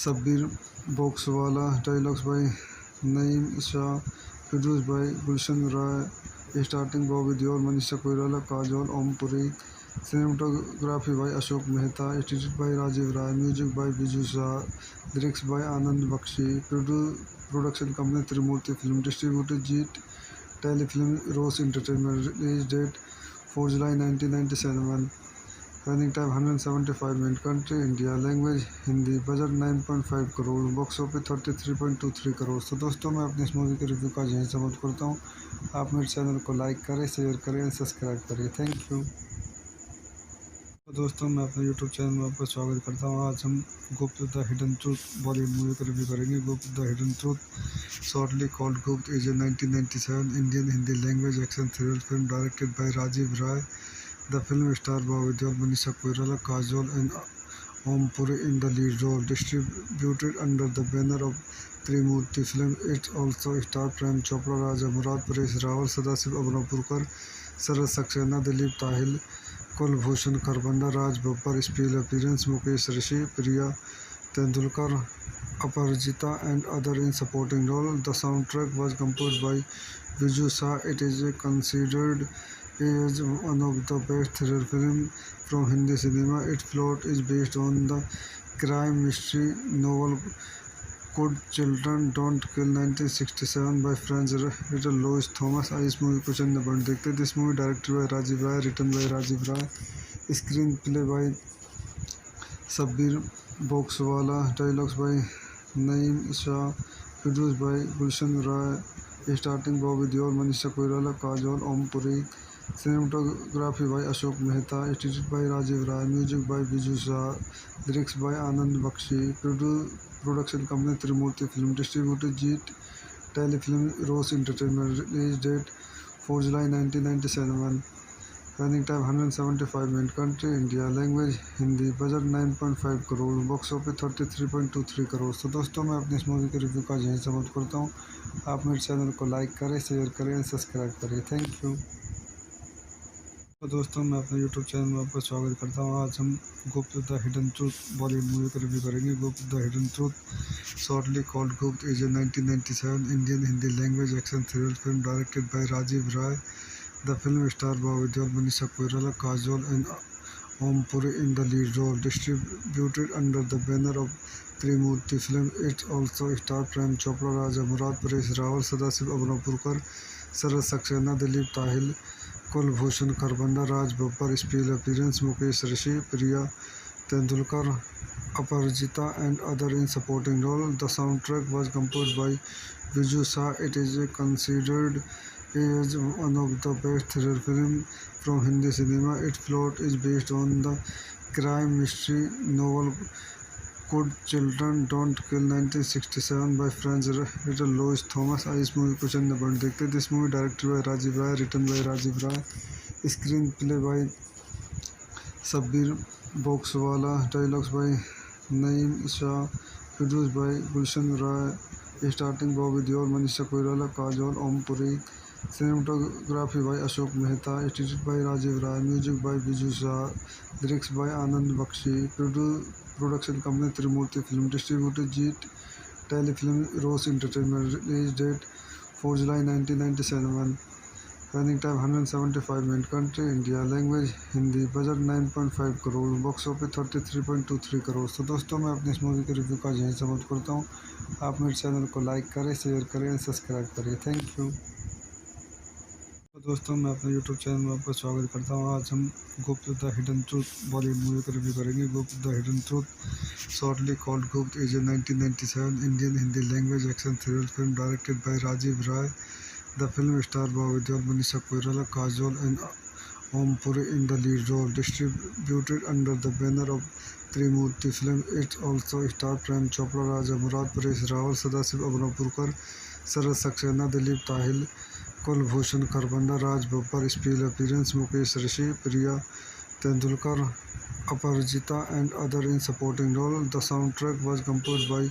Shabbir Boxwala, dialogues by Naeem Shah, produce by Gulshan Rai, starting Bobby Deol, Manisha Koirala, Kajol, Om Puri, cinematography by Ashok Mehta, edited by Rajiv Rai, music by Biju Shah, lyrics by Anand Bakshi, production company Trimurti film, distributor Jeet telefilm rose entertainment, release date 4 July 1997, running time 175 minute, country India, language Hindi, budget 9.5 crore, box office 33.23 crore. तो दोस्तों मैं अपनी इस movie के review का यहीं समाप्त करता हूँ. आप मेरे चैनल को लाइक करें, शेयर करें और सब्सक्राइब करें. Thank you. तो दोस्तों मैं अपने यूट्यूब चैनल में आपका स्वागत करता हूँ. आज हम Gupt the hidden truth Bollywood movie का रिव्यू करेंगे. Gupt the hidden truth, shortly called Gupt, is a 1997 Indian Hindi language action thriller film directed by Rajiv Rai. The film star Bobby Deol, Manisha Koirala, Kajol and Om Puri in the lead role. Distributed under the banner of Trimurti film. It's also star Prem Chopra, Raja Murad, Paresh Rawal, Sadashiv Amrapurkar, Sharad Saxena, Dilip Tahil, Kulbhushan Kharbanda, Raj Babbar. Special appearance Mukesh Rishi, Priya Tendulkar, Aparajita, and other in supporting role. The soundtrack was composed by Viju Shah. It is considered as one of the best thriller films from Hindi cinema. Its plot is based on the crime mystery novel Could Children Don't Kill 1967 by French writer Louis Thomas. आइए इस movie को चंद point देखते हैं. This movie directed by Rajiv Rai, written by Rajiv Rai, screen play by Shabbir Boxwala, dialogues by Naeem Shah, produce by Gulshan Rai, starting Bobby Deol, Manisha Koirala, Kajol, Om Puri, cinematography by Ashok Mehta, edited by Rajiv Rai, music by Biju Shah, lyrics by Anand Bakshi, production company Trimurti film, distributed Jeet telefilm rose entertainment, release date 4 July 1997, running time 175 minute, country India, language Hindi, budget 9.5 crore, box office 33.23 crore. तो दोस्तों मैं अपनी इस movie के review का यहीं समाप्त करता हूँ. आप मेरे चैनल को लाइक करें, शेयर करें और सब्सक्राइब करें. Thank you. तो दोस्तों मैं अपने यूट्यूब चैनल में आपका स्वागत करता हूँ. आज हम Gupt the hidden truth Bollywood movie का रिव्यू करेंगे. Gupt the hidden truth, shortly called Gupt, is a 1997 Indian Hindi language action thriller film directed by Rajiv Rai. The film stars Bobby Deol, Manisha Koirala, Kajol, and Om Puri in the lead role. Distributed under the banner of Trimurti Film, it also stars Prem Chopra, Raja Murad, Paresh Rawal, Sadasiv Abnapurkar, Sarat Saxena, Dilip Tahil, Kulbhushan Kharbanda, Raj Babbar. Special appearance Mukesh Rishi, Priya Tendulkar, Aparajita, and other in supporting role. The soundtrack was composed by Viju Shah. It is considered is one of the best thriller films from Hindi cinema. Its plot is based on the crime mystery novel Could Children Don't Kill 1967 by French writer Louis Thomas. आइए इस movie को चंद point देखते हैं. This movie directed by Rajiv Rai, written by Rajiv Rai, screen play by Shabbir Boxwala, dialogues by Naeem Shah, produce by Gulshan Rai, starting Bobby Deol, Manisha Koirala, Kajol, Om Puri, cinematography by Ashok Mehta, edited by Rajiv Rai, music by Biju Shah, lyrics by Anand Bakshi, production company Trimurti Film, distributed Jeet Telefilm Rose Entertainment, release date 4 July 1997, running time 175 minutes, country India, language Hindi, budget 9.5 crore, box office 33.23 crore. तो दोस्तों मैं अपनी इस movie के review का यहीं समाप्त करता हूँ. आप मेरे चैनल को लाइक करें, शेयर करें और सब्सक्राइब करें. Thank you. तो दोस्तों मैं अपने यूट्यूब चैनल में आपका स्वागत करता हूँ. आज हम Gupt the hidden truth Bollywood movie का रिव्यू करेंगे. Gupt the hidden truth, shortly called Gupt, is a 1997 Indian Hindi language action thriller film directed by Rajiv Rai. The film star Bobby Deol, Manisha Koirala, Kajol, and Om Puri in the lead role. Distributed under the banner of Trimurti Film, it also stars Prem Chopra, Raja Murad, Paresh Rawal, Sadasiv Abnapurkar, Sarat Saxena, Dilip Tahil, Kulbhushan Kharbanda, Raj Babbar. Special appearance Mukesh Rishi, Priya Tendulkar, Aparajita, and other in supporting role. The soundtrack was composed by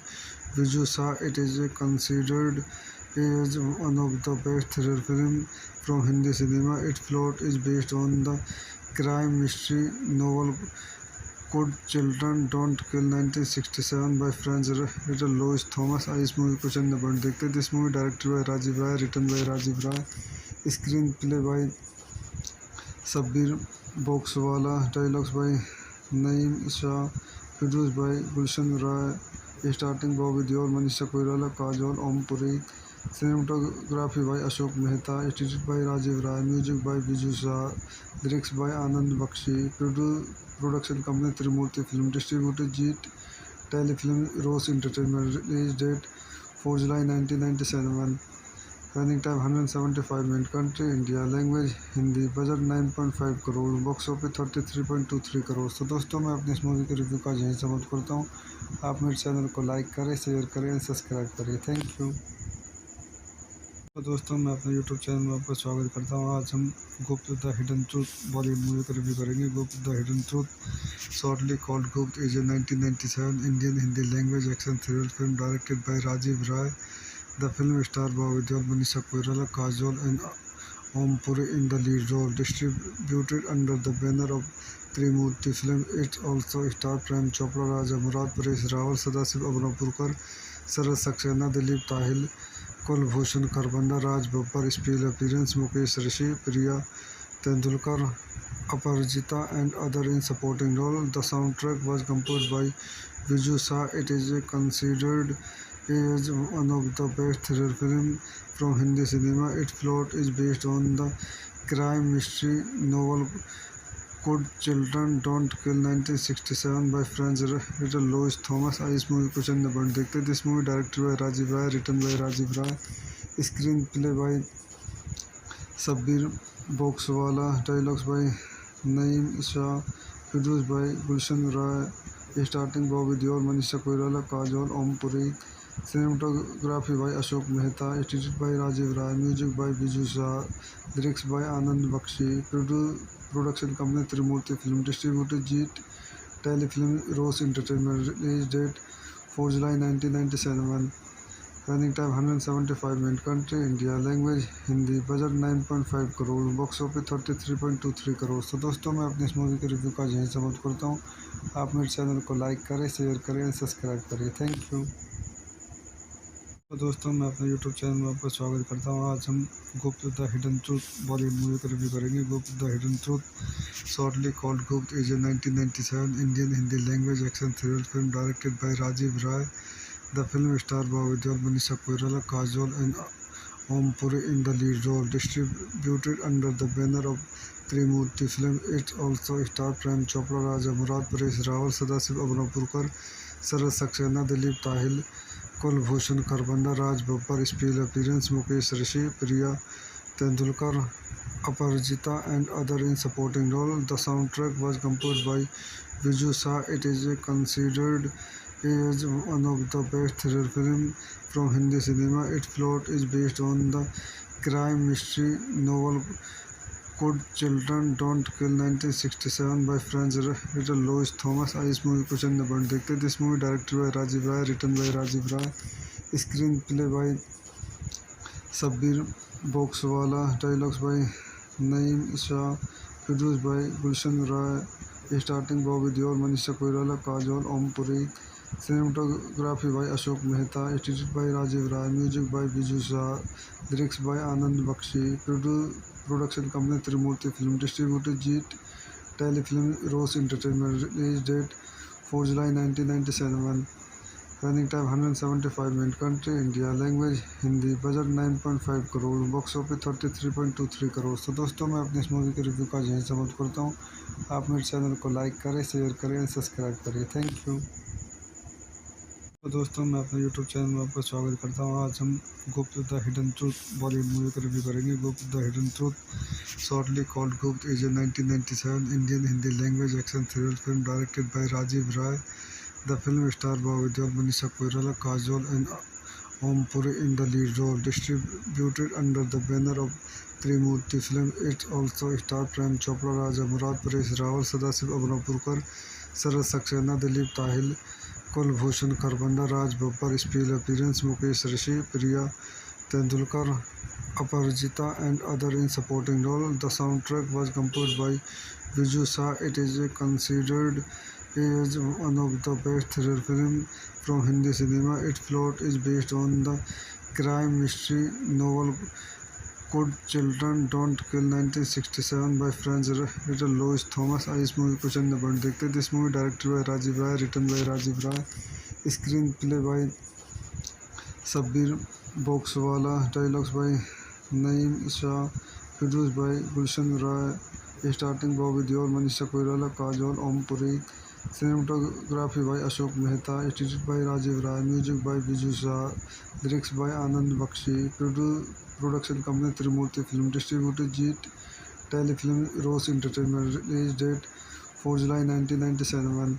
Viju Shah. It is considered as one of the best thriller films from Hindi cinema. Its plot is based on the crime mystery novel Could Children Don't Kill 1967 by French writer Louis Thomas. आइए इस movie को चंद point देखते हैं. This movie directed by Rajiv Rai, written by Rajiv Rai, screen play by Shabbir Boxwala, dialogues by Naeem Shah, produce by Gulshan Rai, starting Bobby Deol, Manisha Koirala, Kajol, Om Puri, cinematography by Ashok Mehta, edited by Rajiv Rai, music by Biju Shah, lyrics by Anand Bakshi, production company Trimurti Film, distributed Jeet Telefilm Rose Entertainment, release date 4 July 1997, running time 175 minutes, country India, language Hindi, budget 9.5 crore, box office 33.23 crore. तो दोस्तों मैं अपनी इस movie के review का यहीं समाप्त करता हूँ. आप मेरे चैनल को लाइक करें, शेयर करें और सब्सक्राइब करें. Thank you. तो दोस्तों मैं अपने यूट्यूब चैनल में आपका स्वागत करता हूँ. आज हम Gupt the hidden truth Bollywood movie का रिव्यू करेंगे. Gupt the hidden truth, shortly called Gupt, is a 1997 Indian Hindi language action thriller film directed by Rajiv Rai. The film stars Bobby Deol, Manisha Koirala, Kajol, and Om Puri in the lead role. Distributed under the banner of Trimurti Film. It also stars Prem Chopra, Raja Murad, Paresh Rawal, Sadasiv Abnapurkar, Sarat Saxena, Dilip Tahil, Kulbhushan Kharbanda, Raj Babbar. Special appearance Mukesh Rishi, Priya Tendulkar, Aparajita and other in supporting role. The soundtrack was composed by Viju Shah. It is considered as one of the best thriller films from Hindi cinema. Its plot is based on the crime mystery novel Could Children Don't Kill 1967 by French writer Louis Thomas. इस movie को चंद point देखते हैं. This movie directed by Rajiv Rai, written by Rajiv Rai, screen play by Shabbir Boxwala, dialogues by Naeem Shah, produce by Gulshan Rai, starting Bobby Deol, Manisha Koirala, Kajol, Om Puri, cinematography by Ashok Mehta, edited by Rajiv Rai, music by Biju Shah, lyrics by Anand Bakshi, production company Trimurti film, distributor Jeet telefilm rose entertainment, release date 4 July 1997, running time 175 minute, country India, language Hindi, budget 9.5 crore, box office 33.23 crore. तो दोस्तों मैं अपनी इस movie के review का यहीं समाप्त करता हूँ. आप मेरे चैनल को लाइक करें, शेयर करें और सब्सक्राइब करें. Thank you. तो दोस्तों मैं अपने यूट्यूब चैनल में आपका स्वागत करता हूँ. आज हम Gupt the hidden truth Bollywood movie का रिव्यू करेंगे. Gupt the hidden truth shortly called Gupt is a 1997 Indian Hindi language action thriller film directed by Rajiv Rai. The film stars Bobby Deol, Manisha Koirala, Kajol and Om Puri in the lead role. Distributed under the banner of Trimurti Film. It also stars Prem Chopra, Raja Murad, Paresh Rawal, Sadasiv Abnapurkar, Sarat Saxena, Dilip Tahil, Kulbhushan Kharbanda, Raj Babbar. Special appearance Mukesh Rishi, Priya Tendulkar, Aparajita and other in supporting role. The soundtrack was composed by Viju Shah. It is considered as one of the best thriller films from Hindi cinema. Its plot is based on the crime mystery novel Could Children Don't Kill 1967 by French writer Louis Thomas. इस movie को चंद point देखते हैं. This movie directed by Rajiv Rai, written by Rajiv Rai, screen play by Shabbir Boxwala, dialogues by Naeem Shah, produce by Gulshan Rai, starting Bobby Deol, Manisha Koirala, Kajol, Om Puri, cinematography by Ashok Mehta, edited by Rajiv Rai, music by Biju Shah, lyrics by Anand Bakshi, production company Trimurti film, distributor Jeet telefilm rose entertainment, release date 4 July 1997, running time 175 minute, country India, language Hindi, budget 9.5 crore, box office 33.23 crore. तो दोस्तों मैं अपनी इस movie के review का यहीं समाप्त करता हूँ. आप मेरे चैनल को लाइक करें, शेयर करें और सब्सक्राइब करें. Thank you. तो दोस्तों मैं अपने यूट्यूब चैनल में आपका स्वागत करता हूँ. आज हम Gupt the hidden truth Bollywood movie का रिव्यू करेंगे. Gupt the hidden truth shortly called Gupt is a 1997 Indian Hindi language action thriller film directed by Rajiv Rai. The film star Bobby Deol, Manisha Koirala, Kajol and Om Puri in the lead role. Distributed under the banner of Trimurti Film. It also stars Prem Chopra, Raja Murad, Paresh Rawal, Sadasiv Abnapurkar, Sarat Saxena, Dilip Tahil, Kulbhushan Kharbanda, Raj Babbar. Special appearance Mukesh Rishi, Priya Tendulkar, Aparajita and other in supporting role. The soundtrack was composed by Viju Shah. It is considered as one of the best thriller films from Hindi cinema. Its plot is based on the crime mystery novel Could Children Don't Kill 1967 by French writer Louis Thomas. इस movie को चंद point देखते हैं. This movie directed by Rajiv Rai, written by Rajiv Rai, screen play by Shabbir Boxwala, dialogues by Naeem Shah, produce by Gulshan Rai, starting Bobby Deol, Manisha Koirala, Kajol, Om Puri, cinematography by Ashok Mehta, edited by Rajiv Rai, music by Biju Shah, lyrics by Anand Bakshi, production company Trimurti film, distributor Jeet telefilm rose entertainment, release date 4 July 1997,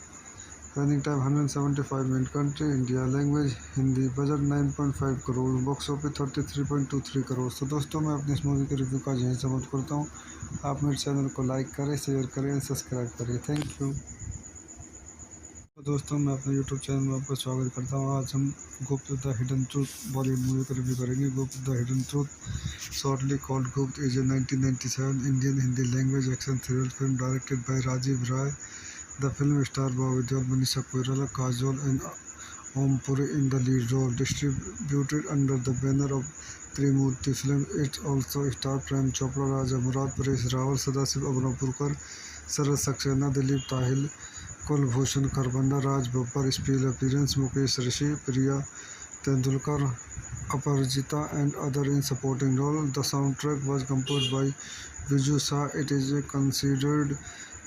running time 175 minute, country India, language Hindi, budget 9.5 crore, box office 33.23 crore. तो दोस्तों मैं अपनी इस movie के review का यहीं समाप्त करता हूँ. आप मेरे चैनल को लाइक करें, शेयर करें और सब्सक्राइब करें. Thank you. तो दोस्तों मैं अपने यूट्यूब चैनल में आपका स्वागत करता हूँ। आज हम Gupt the hidden truth Bollywood movie का रिव्यू करेंगे। Gupt the hidden truth shortly called Gupt is a 1997 Indian Hindi language action thriller film directed by Rajiv Rai. The film star Bobby Deol, Manisha Koirala, Kajol and Om Puri in the lead role, distributed under the banner of Trimurti Film. It also stars Prem Chopra, Raja Murad, Paresh Rawal, Sadasiv Abnapurkar, Sarat Saxena, Dilip Tahil, Kulbhushan Kharbanda, Raj Babbar. Special appearance Mukesh Rishi, Priya Tendulkar, Aparajita and other in supporting role. The soundtrack was composed by Viju Shah. It is considered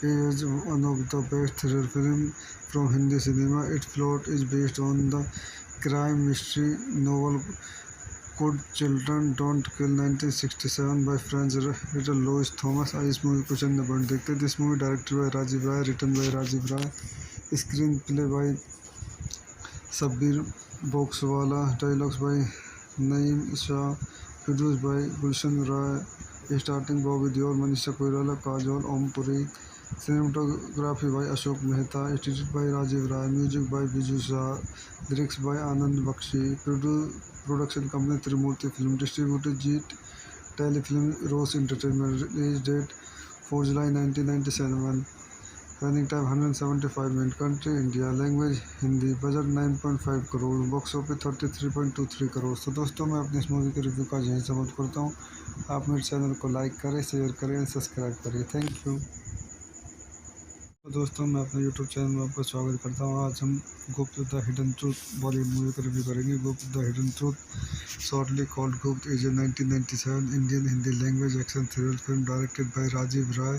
as one of the best thriller films from Hindi cinema. Its plot is based on the crime mystery novel Could Children Don't Kill 1967 by French writer Louis Thomas. इस movie को चंद point देखते हैं। This movie directed by Rajiv Rai, written by Rajiv Rai, screen play by Shabbir Boxwala, dialogues by Naeem Shah, produce by Gulshan Rai, starting Bobby Deol, Manisha Koirala, Kajol, Om Puri, cinematography by Ashok Mehta, edited by Rajiv Rai, music by Biju Shah, lyrics by Anand Bakshi, production company Trimurti film, distributed Jeet telefilm rose entertainment, release date 4 July 1997, running time 175 minute, country India, language Hindi, budget 9.5 crore, box office 33.23 crore. तो दोस्तों मैं अपनी इस movie के review का यहीं समाप्त करता हूँ। आप मेरे चैनल को लाइक करें, शेयर करें और सब्सक्राइब करें। Thank you. तो दोस्तों मैं अपने यूट्यूब चैनल में आपका स्वागत करता हूँ। आज हम Gupt the hidden truth Bollywood movie का रिव्यू करेंगे। Gupt the hidden truth shortly called Gupt is a 1997 Indian Hindi language action thriller film directed by Rajiv Rai.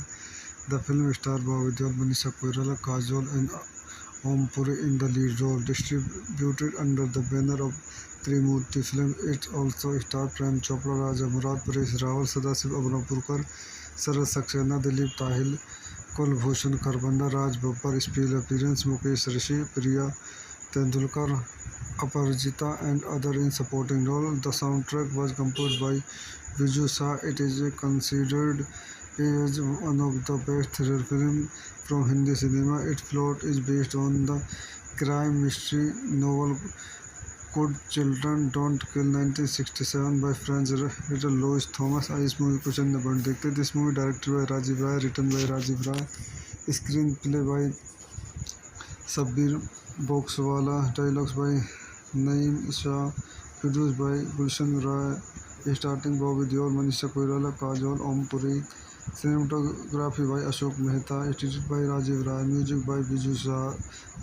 The film star Bobby Deol, Manisha Koirala, Kajol and Om Puri in the lead role, distributed under the banner of Trimurti Film. It also stars Prem Chopra, Raja Murad, Paresh Rawal, Sadasiv Abnapurkar, Sarat Saxena, Dilip Tahil, Kulbhushan Kharbanda, Raj Babbar. Special appearance Mukesh Rishi, Priya Tendulkar, Aparajita and other in supporting role. The soundtrack was composed by Viju Shah. It is considered as one of the best thriller films from Hindi cinema. Its plot is based on the crime mystery novel Could Children Don't Kill 1967 by French writer Louis Thomas. इस movie को चंद point देखते हैं। This movie directed by Rajiv Rai, written by Rajiv Rai, screen play by Shabbir Boxwala, dialogues by Naeem Shah, produce by Gulshan Rai, starting Bobby Deol, Manisha Koirala, Kajol, Om Puri, cinematography by Ashok Mehta, edited by Rajiv Rai, music by Biju Shah,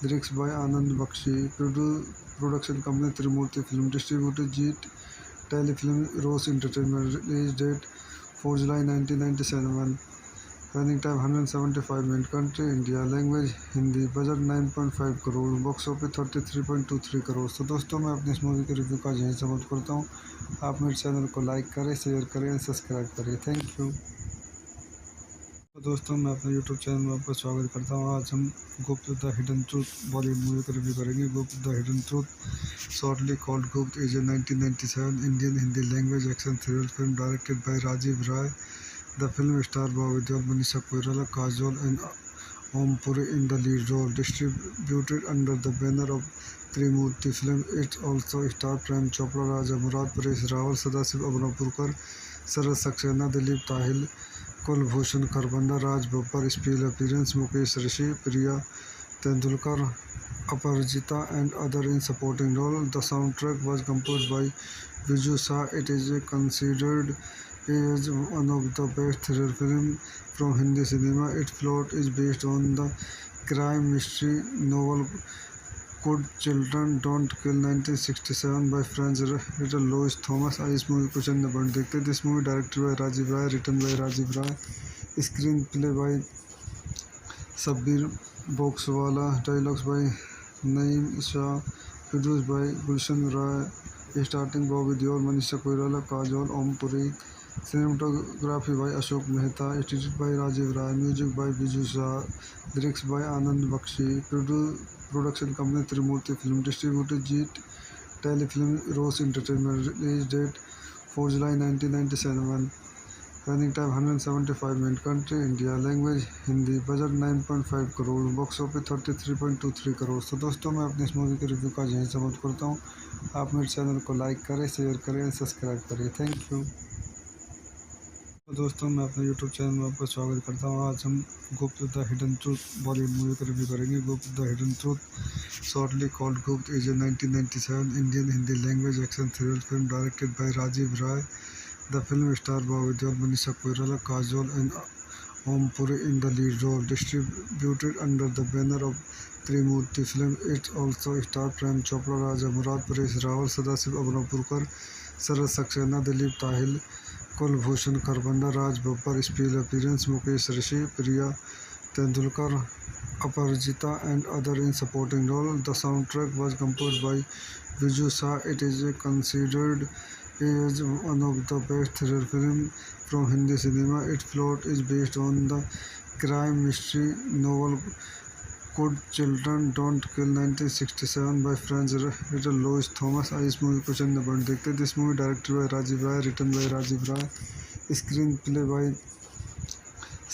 lyrics by Anand Bakshi, production company Trimurti film, distributed Jeet telefilm rose entertainment, release date 4 July 1997, running time 175 minute, country India, language Hindi, budget 9.5 crore, box office 33.23 crore. तो दोस्तों मैं अपनी इस movie के review का यहीं समाप्त करता हूँ। आप मेरे चैनल को लाइक करें, शेयर करें और सब्सक्राइब करें। Thank you. तो दोस्तों मैं अपने यूट्यूब चैनल में आपका स्वागत करता हूँ। आज हम Gupt the hidden truth Bollywood movie का रिव्यू करेंगे। Gupt the hidden truth shortly called Gupt is a 1997 Indian Hindi language action thriller film directed by Rajiv Rai. The film star Bobby Deol, Manisha Koirala, Kajol and Om Puri in the lead role, distributed under the banner of Trimurti Film. It also stars Prem Chopra, Raja Murad, Paresh Rawal, Sadasiv Abnapurkar, Sarat Saxena, Dilip Tahil, Kulbhushan Kharbanda, Raj Babbar. Special appearance Mukesh Rishi, Priya Tendulkar, Aparajita and other in supporting role. The soundtrack was composed by Viju Shah. It is considered as one of the best thriller films from Hindi cinema. Its plot is based on the crime mystery novel Could Children Don't Kill 1967 by French writer Louis Thomas. इस movie को चंद point देखते हैं। This movie directed by Rajiv Rai, written by Rajiv Rai, screen play by Shabbir Boxwala, dialogues by Naeem Shah, produce by Gulshan Rai, starting Bobby Deol, Manisha Koirala, Kajol, Om Puri, cinematography by Ashok Mehta, edited by Rajiv Rai, music by Biju Shah, lyrics by Anand Bakshi, production company Trimurti film, distributed Jeet telefilm rose entertainment, release date 4 July 1997, Running time 175 minutes. Country India. Language Hindi. Budget 9.5 crore. Box office 33.23 crore. तो दोस्तों मैं अपनी इस movie के review का यहीं समाप्त करता हूँ। आप मेरे चैनल को लाइक करें, शेयर करें, सब्सक्राइब करें। Thank you. तो दोस्तों मैं अपने यूट्यूब चैनल में आपका स्वागत करता हूँ। आज हम Gupt the hidden truth Bollywood movie का रिव्यू करेंगे। Gupt the hidden truth shortly called Gupt is a 1997 Indian Hindi language action thriller film directed by Rajiv Rai. The film star Bobby Deol, Manisha Koirala, Kajol and Om Puri in the lead role. Distributed under the banner of Trimurti Film, it also stars Prem Chopra, Raja Murad, Paresh Rawal, Sadashiv Abhinavpurkar, Saraj Saxena, Dilip Tahil, Kulbhushan Kharbanda, Raj Babbar. Special appearance Mukesh Rishi, Priya Tendulkar, Aparajita and other in supporting role. The soundtrack was composed by Viju Shah. It is considered as one of the best thriller films from Hindi cinema. Its plot is based on the crime mystery novel Could Children Don't Kill 1967 by French writer Louis Thomas. इस movie को चंद point देखते हैं। This movie directed by Rajiv Rai, written by Rajiv Rai, screen play by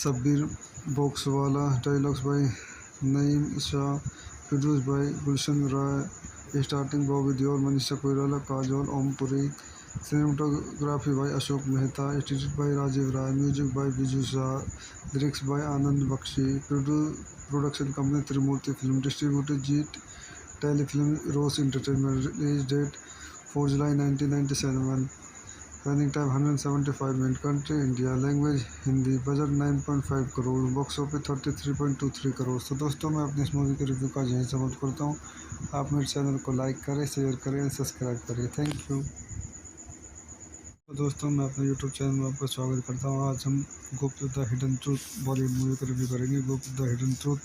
Shabbir Boxwala, dialogues by Naeem Shah, produce by Gulshan Rai, starting Bobby Deol, Manisha Koirala, Kajol, Om Puri, cinematography by Ashok Mehta, edited by Rajiv Rai, music by Biju Shah, lyrics by Anand Bakshi, production company Trimurti film, distributed Jeet telefilm Rose entertainment, release date 4 July 1997, running time 175 minute, country India, language Hindi, budget 9.5 crore, box office 33.23 crore. तो दोस्तों मैं अपनी इस movie के review का यहीं समाप्त करता हूँ। आप मेरे चैनल को लाइक करें, शेयर करें, सब्सक्राइब करें। Thank you. तो दोस्तों मैं अपने यूट्यूब चैनल में आपका स्वागत करता हूँ। आज हम Gupt the hidden truth Bollywood movie का रिव्यू करेंगे। Gupt the hidden truth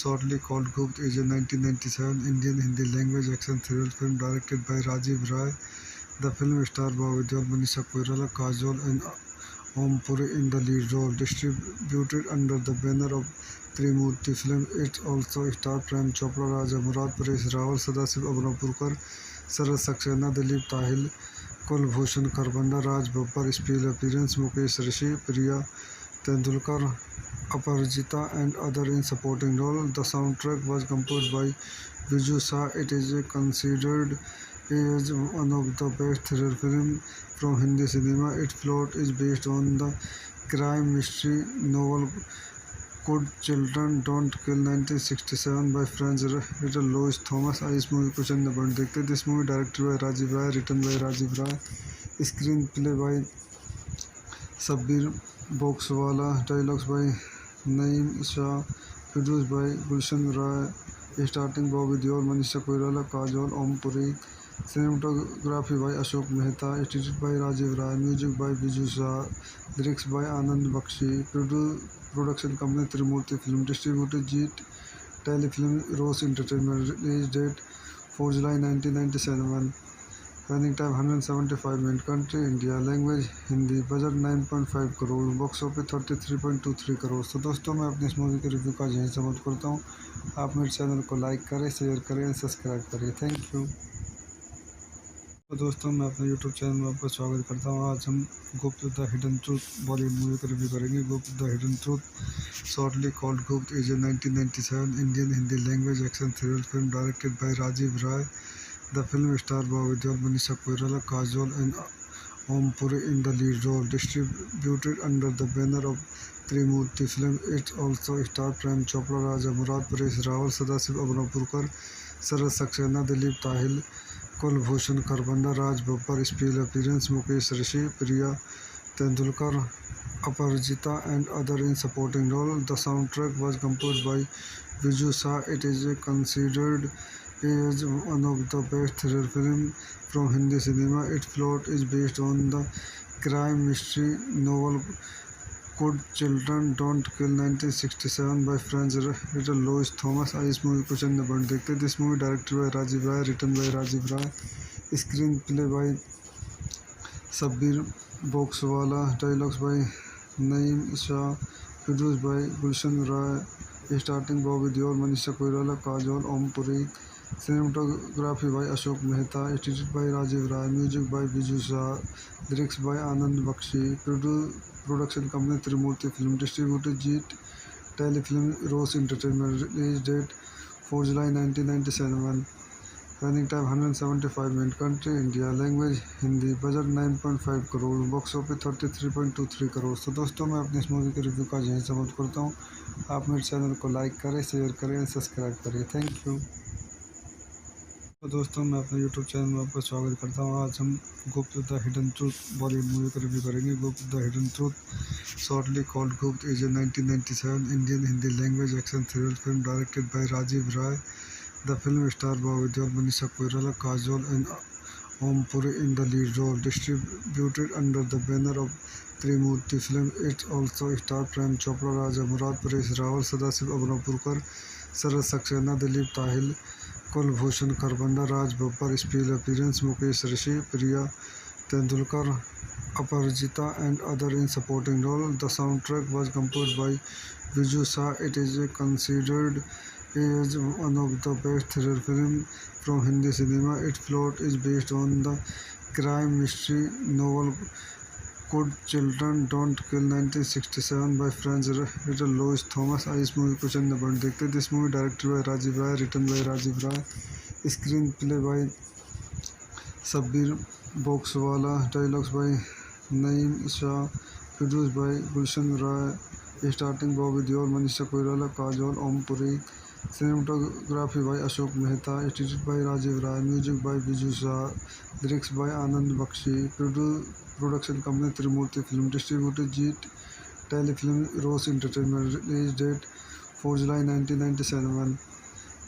shortly called Gupt is a 1997 Indian Hindi language action thriller film directed by Rajiv Rai. The film star Bobby Deol, Manisha Koirala, Kajol and Om Puri in the lead role. Distributed under the banner of Trimurti Film, it also stars Prem Chopra, Raja Murad, Paresh Rawal, Sadashiv Abhinavpurkar, Saraj Saxena, Dilip Tahil, Kulbhushan Kharbanda, Raj Babbar. Special appearance Mukesh Rishi, Priya Tendulkar, Aparajita and other in supporting role. The soundtrack was composed by Viju Shah. It is considered as one of the best thriller films from Hindi cinema. Its plot is based on the crime mystery novel Could Children Don't Kill 1967 by French writer Louis Thomas. इस movie को चंद point देखते हैं। This movie directed by Rajiv Rai, written by Rajiv Rai, screen play by Shabbir Boxwala, dialogues by Naeem Shah, produce by Gulshan Rai, starting Bobby Deol, Manisha Koirala, Kajol, Om Puri, cinematography by Ashok Mehta, edited by Rajiv Rai, music by Biju Shah, lyrics by Anand Bakshi, production company Trimurti film, distributed Jeet telefilm Rose entertainment, release date 4 July 1997, running time 175 minute, country India, language Hindi, budget 9.5 crore, box office 33.23 crore. तो दोस्तों मैं अपनी इस movie के review का यहीं समाप्त करता हूँ। आप मेरे चैनल को लाइक करें, शेयर करें, सब्सक्राइब करें। Thank you. तो दोस्तों मैं अपने यूट्यूब चैनल में आपका स्वागत करता हूँ। आज हम Gupt the hidden truth Bollywood movie का रिव्यू करेंगे। Gupt the hidden truth shortly called Gupt is a 1997 Indian Hindi language action thriller film directed by Rajiv Rai. The film star Bobby Deol, Manisha Koirala, Kajol and Om Puri in the lead role. Distributed under the banner of Trimurti Film, it also stars Prem Chopra, Raja Murad, Paresh Rawal, Sadashiv Abhinavpurkar, Saraj Saxena, Dilip Tahil, Kulbhushan Kharbanda, Raj Babbar. Special appearance Mukesh Rishi, Priya Tendulkar, Aparajita and other in supporting role. The soundtrack was composed by Viju Shah. It is considered as one of the best thriller films from Hindi cinema. Its plot is based on the crime mystery novel Could Children Don't Kill 1967 by French writer Louis Thomas. इस movie को चंद point देखते हैं। This movie directed by Rajiv Rai, written by Rajiv Rai, screen play by Shabbir Boxwala, dialogues by Naeem Shah, produce by Gulshan Rai, starting Bobby Deol, Manisha Koirala, Kajol, Om Puri, cinematography by Ashok Mehta, edited by Rajiv Rai, music by Biju Shah, lyrics by Anand Bakshi, Production company Trimurti Film. Distributor G Telefilm Rose Entertainment. Release date 4 July 1997. Running time 175 minutes. Country India. Language Hindi. Budget 9.5 crore. Box office 33.23 crore. तो दोस्तों मैं अपनी इस movie के review का यहीं समाप्त करता हूँ. आप मेरे चैनल को लाइक करें, शेयर करें, सब्सक्राइब करें. Thank you. तो दोस्तों मैं अपने यूट्यूब चैनल में आपका स्वागत करता हूँ. आज हम Gupt the hidden truth Bollywood movie का रिव्यू करेंगे. Gupt the hidden truth shortly called Gupt is a 1997 Indian Hindi language action thriller film directed by Rajiv Rai. The film stars Bobby Deol, Manisha Koirala, Kajol and Om Puri in the lead role. Distributed under the banner of Trimurti Film. It also stars Prem Chopra, Raja Murad, Paresh Rawal, Sadasiv Abnapurkar, Sarat Saxena, Dilip Tahil, Kulbhushan Kharbanda, Raj Babbar. Special appearance Mukesh Rishi, Priya Tendulkar, Aparajita and other in supporting role. The soundtrack was composed by Viju Shah. It is considered as one of the best thriller films from Hindi cinema. Its plot is based on the crime mystery novel Could Children Don't Kill 1967 by French writer Louis Thomas. इस movie को चंद point देखते हैं. This movie directed by Rajiv Rai, written by Rajiv Rai, screen play by Shabbir Boxwala, dialogues by Naeem Shah, produce by Gulshan Rai, starting Bobby Deol, Manisha Koirala, Kajol, Om Puri. Cinematography by Ashok Mehta. Edited by Rajiv Rai. Music by Biju Shah. Lyrics by Anand Bakshi. Production company Trimurti Film. Distributor G Telefilm Rose Entertainment. Release date 4 July 1997.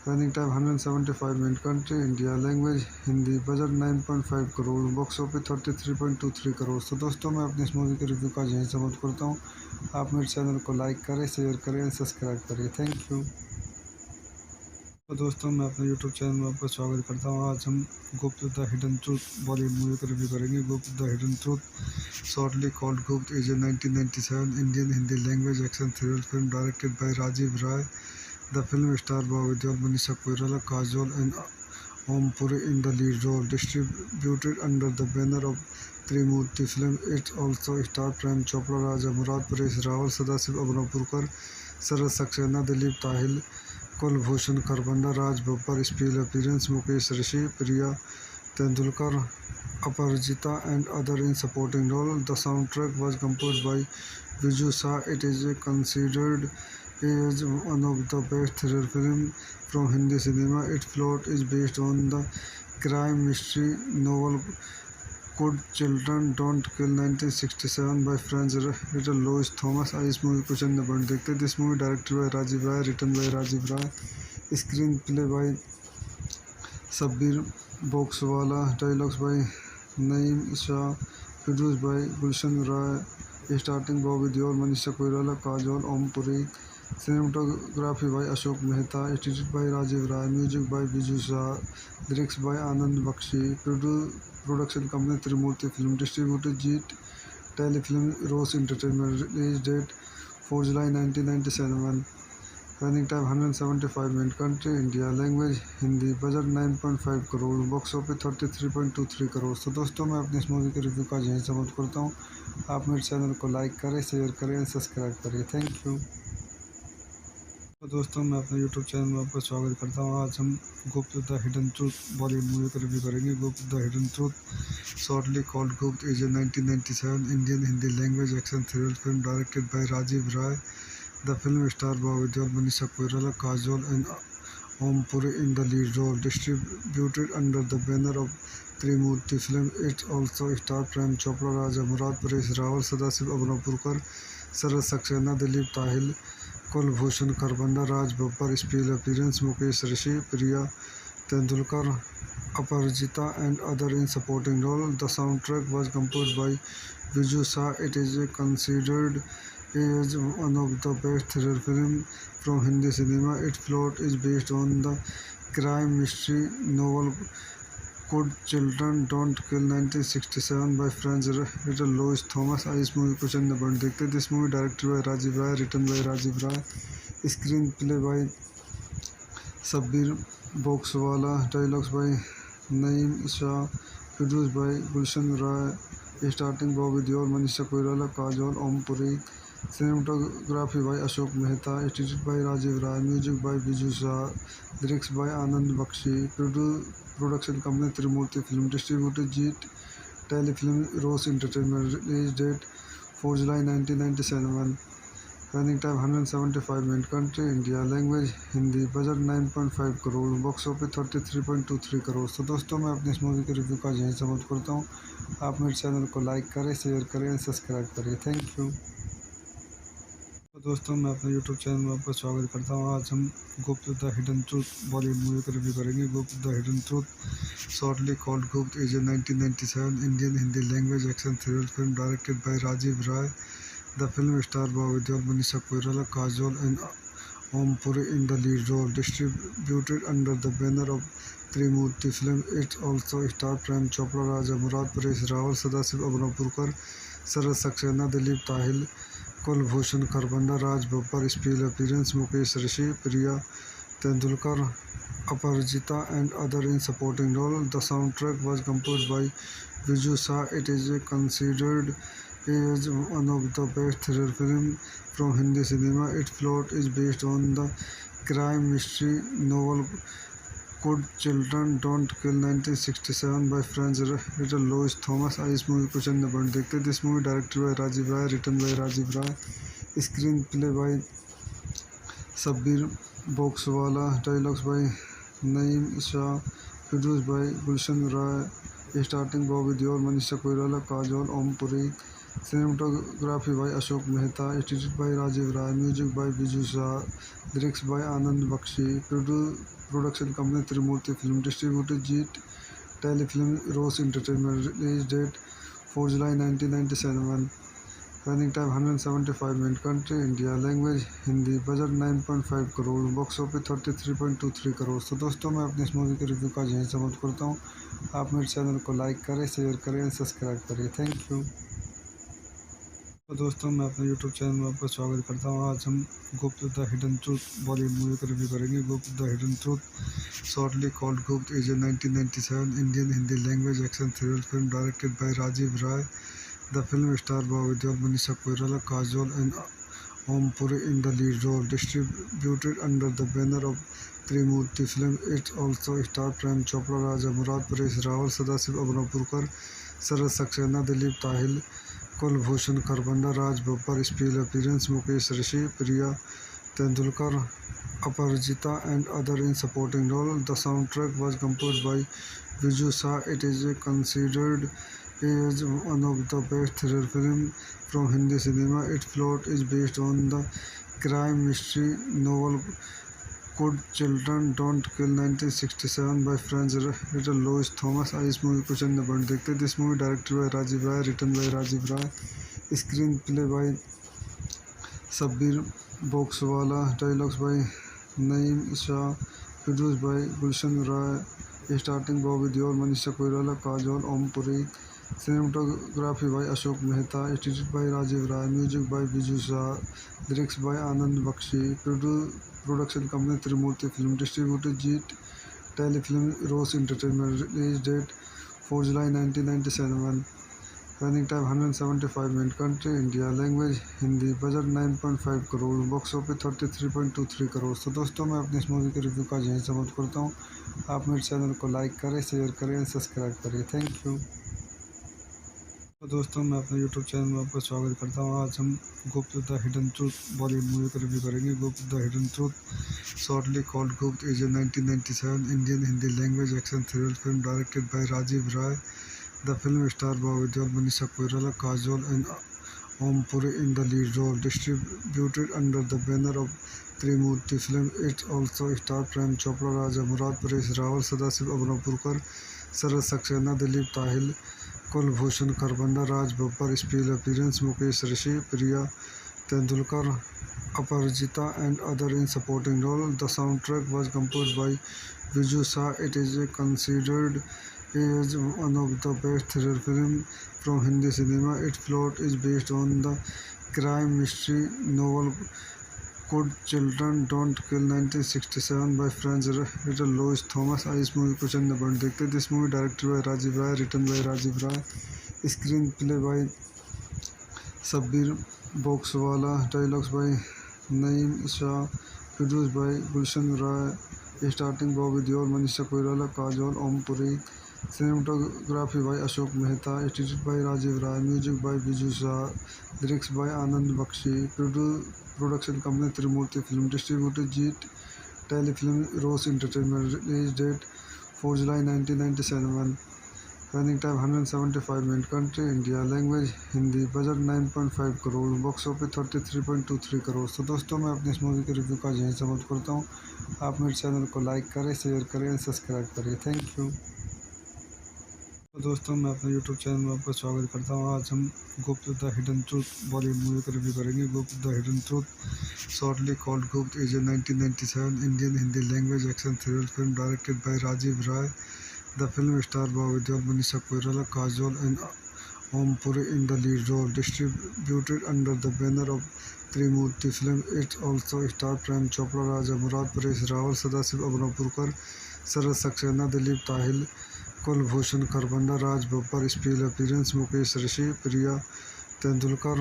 Running time 175 minutes. Country India. Language Hindi. Budget 9.5 crore. Box office 33.23 crore. तो दोस्तों मैं अपनी इस movie के review का यहीं समाप्त करता हूँ. आप मेरे चैनल को लाइक करें, शेयर करें, सब्सक्राइब करें. Thank you. तो दोस्तों मैं अपने यूट्यूब चैनल में आपका स्वागत करता हूँ. आज हम Gupt the hidden truth Bollywood movie का रिव्यू करेंगे. Gupt the hidden truth shortly called Gupt is a 1997 Indian Hindi language action thriller film directed by Rajiv Rai. The film star Bobby Deol, Manisha Koirala, Kajol and Om Puri in the lead role. Distributed under the banner of Trimurti film. It also star Prem Chopra, Raja Murad, Paresh Rawal, Sadashiv Amrapurkar, Sharad Saxena, Dilip Tahil, Kulbhushan Kharbanda, Raj Babbar. Special appearance Mukesh Rishi, Priya Tendulkar, Aparajita and other in supporting role. The soundtrack was composed by Viju Shah. It is considered as one of the best thriller films from Hindi cinema. Its plot is based on the crime mystery novel Could Children Don't Kill 1967 by French writer Louis Thomas. इस movie को चंद point देखते हैं. This movie directed by Rajiv Rai, written by Rajiv Rai, screen play by Shabbir Boxwala, dialogues by Naeem Shah, produce by Gulshan Rai, starting Bobby Deol, Manisha Koirala, Kajol, Om Puri. Cinematography by Ashok Mehta. Edited by Rajiv Rai. Music by Biju Shah. Lyrics by Anand Bakshi. Production company Trimurti Film. Distributor G Telefilm Rose Entertainment. Release date 4 July 1997. Running time 175 minutes. Country India. Language Hindi. Budget 9.5 crore. Box office 33.23 crore. तो दोस्तों मैं अपनी इस movie के review का यहीं समाप्त करता हूँ. आप मेरे चैनल को लाइक करें, शेयर करें, सब्सक्राइब करें. Thank you. तो दोस्तों मैं अपने यूट्यूब चैनल में आपका स्वागत करता हूँ. आज हम Gupt the hidden truth Bollywood movie का रिव्यू करेंगे. Gupt the hidden truth shortly called Gupt is a 1997 Indian Hindi language action thriller film directed by Rajiv Rai. The film star Bobby Deol, Manisha Koirala, Kajol and Om Puri in the lead role. Distributed under the banner of Trimurti film. It also star Prem Chopra, Raja Murad, Paresh Rawal, Sadashiv Amrapurkar, Sharad Saxena, Dilip Tahil, Kulbhushan Kharbanda, Raj Babbar. Special appearance Mukesh Rishi, Priya Tendulkar, Aparajita and other in supporting role. The soundtrack was composed by Viju Shah. It is considered as one of the best thriller films from Hindi cinema. Its plot is based on the crime mystery novel Could Children Don't Kill 1967 by French writer Louis Thomas. इस movie को चंद point देखते हैं. This movie directed by Rajiv Rai, written by Rajiv Rai, screen play by Shabbir Boxwala, dialogues by Naeem Shah, produce by Gulshan Rai, starring Bobby Deol, Manisha Koirala, Kajol, Om Puri. Cinematography by Ashok Mehta, edited by Rajiv Rai, music by Biju Shah, lyrics by Anand Bakshi, production company Trimurti Film, distributed Jeet Telefilm Rose Entertainment, release date 4 July 1997, running time 175 minutes, country India, language Hindi, budget 9.5 crore, box office 33.23 crore. तो दोस्तों मैं अपने इस movie के review का यहीं समाप्त करता हूँ। आप मेरे चैनल को लाइक करें, शेयर करें, सब्सक्राइब करें। Thank you. तो दोस्तों मैं अपने यूट्यूब चैनल में आपका स्वागत करता हूँ। आज हम Gupt the hidden truth Bollywood movie का रिव्यू करेंगे। Gupt the hidden truth shortly called Gupt is a 1997 Indian Hindi language action thriller film directed by Rajiv Rai. The film stars Bobby Deol, Manisha Koirala, Kajol and Om Puri in the lead role. Distributed under the banner of Trimurti Film, it also stars Prem Chopra, Raja Murad, Paresh Rawal, Sadasiv Abnapurkar, Sarat Saxena, Dilip Tahil, Kulbhushan Kharbanda, Raj Babbar, special appearance Mukesh Rishi, Priya Tendulkar, Aparajita and other in supporting role. The soundtrack was composed by Viju Shah. It is considered as one of the best thriller films from Hindi cinema. Its plot is based on the crime mystery novel Could Children Don't Kill 1967 by French writer Louis Thomas. इस movie को चंद point देखते हैं। This movie directed by Rajiv Rai, written by Rajiv Rai, screen play by Shabbir Boxwala, dialogues by Naeem Shah, produce by Gulshan Rai, starting Bobby Deol, Manisha Koirala, Kajol, Om Puri. Cinematography by Ashok Mehta, edited by Rajiv Rai, music by Biju Shah, lyrics by Anand Bakshi, production company Trimurti Film, distributed Jeet Telefilm Rose Entertainment, release date 4 July 1997, running time 175 minutes, country India, language Hindi, budget 9.5 crore, box office 33.23 crore. तो दोस्तों मैं अपने इस movie के review का यहीं समाप्त करता हूँ। आप मेरे चैनल को लाइक करें, शेयर करें, सब्सक्राइब करें। Thank you. तो दोस्तों मैं अपने यूट्यूब चैनल में आपका स्वागत करता हूँ। आज हम Gupt the hidden truth Bollywood movie का रिव्यू करेंगे। Gupt the hidden truth shortly called Gupt is a 1997 Indian Hindi language action thriller film directed by Rajiv Rai. The film star Bobby Deol, Manisha Koirala, Kajol and Om Puri in the lead role. Distributed under the banner of Trimurti film, it also star Prem Chopra, Raja Murad, Paresh Rawal, Sadashiv Amrapurkar, Sharad Saxena, Dilip Tahil, Kulbhushan Kharbanda, Raj Babbar, special appearance Mukesh Rishi, Priya Tendulkar, Aparajita and other in supporting role. The soundtrack was composed by Viju Shah. It is considered as one of the best thriller films from Hindi cinema. Its plot is based on the crime mystery novel Could Children Don't Kill 1967 by French writer Louis Thomas. इस movie को चंद point देखते हैं। This movie directed by Rajiv Rai, written by Rajiv Rai, screen play by Shabbir Boxwala, dialogues by Naeem Shah, produce by Gulshan Rai, starting Bobby Deol, Manisha Koirala, Kajol, Om Puri. Cinematography by Ashok Mehta, edited by Rajiv Rai, music by Biju Shah, lyrics by Anand Bakshi, production company Trimurti Film, distributed Jeet Telefilm Rose Entertainment, release date 4 July 1997, running time 175 minutes, country India, language Hindi, budget 9.5 crore, box office 33.23 crore. तो दोस्तों मैं अपने इस movie के review का यहीं समाप्त करता हूँ। आप मेरे चैनल को लाइक करें, शेयर करें, सब्सक्राइब करें। Thank you. तो दोस्तों मैं अपने यूट्यूब चैनल में आपका स्वागत करता हूँ। आज हम Gupt the hidden truth Bollywood movie का रिव्यू करेंगे। Gupt the hidden truth shortly called Gupt is a 1997 Indian Hindi language action thriller film directed by Rajiv Rai. The film star Bobby Deol, Manisha Koirala, Kajol and Om Puri in the lead role. Distributed under the banner of Trimurti film, it also star Prem Chopra, Raja Murad, Paresh Rawal, Sadashiv Amrapurkar, Sharad Saxena, Dilip Tahil, Kulbhushan Kharbanda, Raj Babbar, special appearance Mukesh Rishi, Priya Tendulkar, Aparajita and other in supporting role. The soundtrack was composed by Viju Shah. It is considered as one of the best thriller films from Hindi cinema. Its plot is based on the crime mystery novel Could Children Don't Kill 1967 by French writer Louis Thomas. इस movie को चंद point देखते हैं। This movie directed by Rajiv Rai, written by Rajiv Rai, Screenplay by Sabbir Boxwala, dialogues by Naeem Shah, produced by Gulshan Rai, starring Bobby Deol, Manisha Koirala, Kajol, Om Puri, cinematography by Ashok Mehta, edited by Rajiv Rai, music by Biju Shah, lyrics by Anand Bakshi, production company Trimurti Film, distributed Jeet Telefilm Rose Entertainment, release date 4 July 1997, running time 175 minutes, country India, language Hindi, budget 9.5 crore, box office 33.23 crore. तो दोस्तों मैं अपने इस movie के review का यहीं समाप्त करता हूँ। आप मेरे चैनल को लाइक करें, शेयर करें और सब्सक्राइब करें। Thank you. तो दोस्तों मैं अपने यूट्यूब चैनल में आपका स्वागत करता हूँ। आज हम Gupt the hidden truth Bollywood movie का रिव्यू करेंगे। Gupt the hidden truth shortly called Gupt is a 1997 Indian Hindi language action thriller film directed by Rajiv Rai. The film stars Bobby Deol, Manisha Koirala, Kajol and Om Puri in the lead role. Distributed under the banner of Trimurti Film, it also stars Prem Chopra, Raja Murad, Paresh Rawal, Sadasiv Abnapurkar, Sarat Saxena, Dilip Tahil, Kulbhushan Kharbanda, Raj Babbar, special appearance Mukesh Rishi, Priya Tendulkar,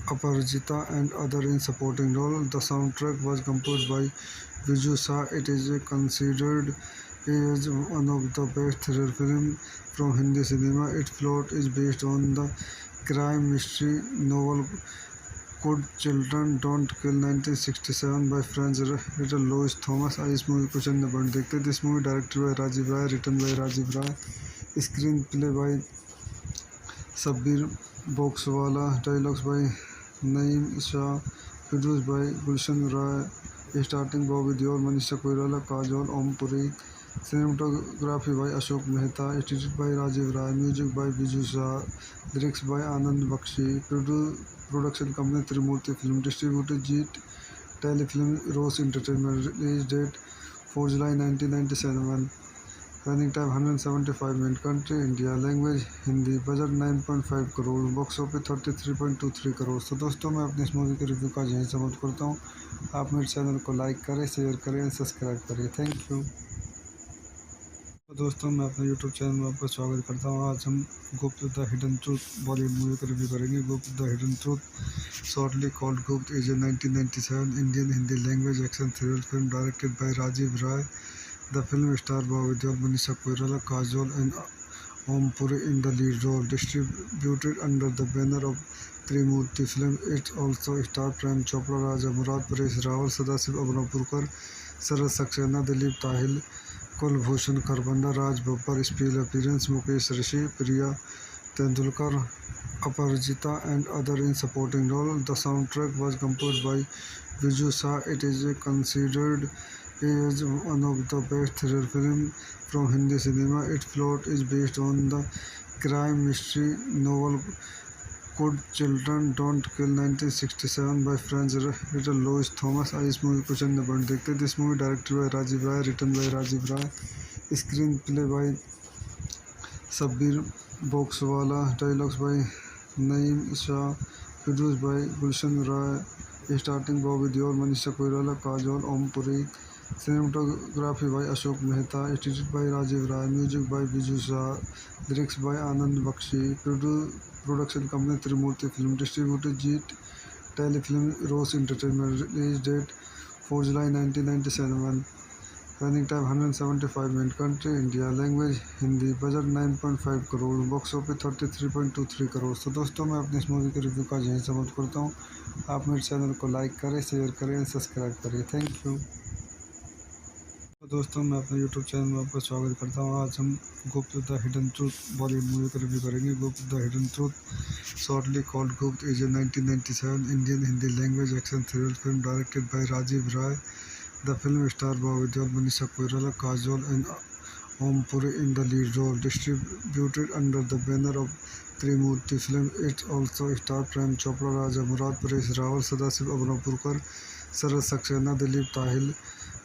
Aparajita and other in supporting role. The soundtrack was composed by Viju Shah. It is considered is one of the best thriller films from Hindi cinema. Its plot is based on the crime mystery novel Could Children Don't Kill 1967 by French writer Louis Thomas। इस movie को चंद point देखते हैं। This movie directed by Rajiv Rai, written by Rajiv Rai, screen play by Sabbir Boxwala, dialogues by Naeem Shah, produced by Gulshan Rai, starring Bobby Deol, Manisha Koirala, Kajol, Om Puri, cinematography by Ashok Mehta, edited by Rajiv Rai, music by Biju Shah, lyrics by Anand Bakshi, production company Trimurti Film, distributed Jeet Telefilm Rose Entertainment, release date 4 July 1997, running time 175 minutes, country India, language Hindi, budget 9.5 crore, box office 33.23 crore. तो दोस्तों मैं अपने इस movie के review का यहीं समाप्त करता हूँ। आप मेरे चैनल को लाइक करें, शेयर करें और सब्सक्राइब करें। Thank you. तो दोस्तों मैं अपने यूट्यूब चैनल में आपका स्वागत करता हूँ। आज हम Gupt the hidden truth Bollywood movie का रिव्यू करेंगे। Gupt the hidden truth shortly called Gupt is a 1997 Indian Hindi language action thriller film directed by Rajiv Rai. The film stars Bobby Deol, Manisha Koirala, Kajol and Om Puri in the lead role. Distributed under the banner of Trimurti Film, it also stars Prem Chopra, Raja Murad, Paresh Rawal, Sadasiv Abnapurkar, Sarat Saxena, Dilip Tahil, Kulbhushan Kharbanda, Raj Babbar, special appearance Mukesh Rishi, Priya Tendulkar, Aparajita and other in supporting role. The soundtrack was composed by Viju Shah. It is considered is one of the best thriller films from Hindi cinema. Its plot is based on the crime mystery novel Could Children Don't Kill 1967 by French writer Louis Thomas। इस movie को चंद point देखते हैं। This movie directed by Rajiv Rai, written by Rajiv Rai, screen play by Sabbir Boxwala, dialogues by Naeem Shah, produced by Gulshan Rai, starring Bobby Deol, Manisha Koirala, Kajol, Om Puri, cinematography by Ashok Mehta, edited by Rajiv Rai, music by Biju Shah, lyrics by Anand Bakshi, production company Trimurti Film, distributed Jeet Telefilm Rose Entertainment, release date 4 July 1997, running time 175 minutes, country India, language Hindi, budget 9.5 crore, box office 33.23 crore. तो दोस्तों मैं अपने इस movie के review का यहीं समाप्त करता हूँ। आप मेरे चैनल को लाइक करें, शेयर करें और सब्सक्राइब करें। Thank you. तो दोस्तों मैं अपने यूट्यूब चैनल में आपका स्वागत करता हूँ। आज हम Gupt the hidden truth Bollywood movie का रिव्यू करेंगे। Gupt the hidden truth shortly called Gupt is a 1997 Indian Hindi language action thriller film directed by Rajiv Rai. The film stars Bobby Deol, Manisha Koirala, Kajol and Om Puri in the lead role. Distributed under the banner of Trimurti Film, it also stars Prem Chopra, Raja Murad, Paresh Rawal, Sadasiv Abnapurkar, Sarat Saxena, Dilip Tahil,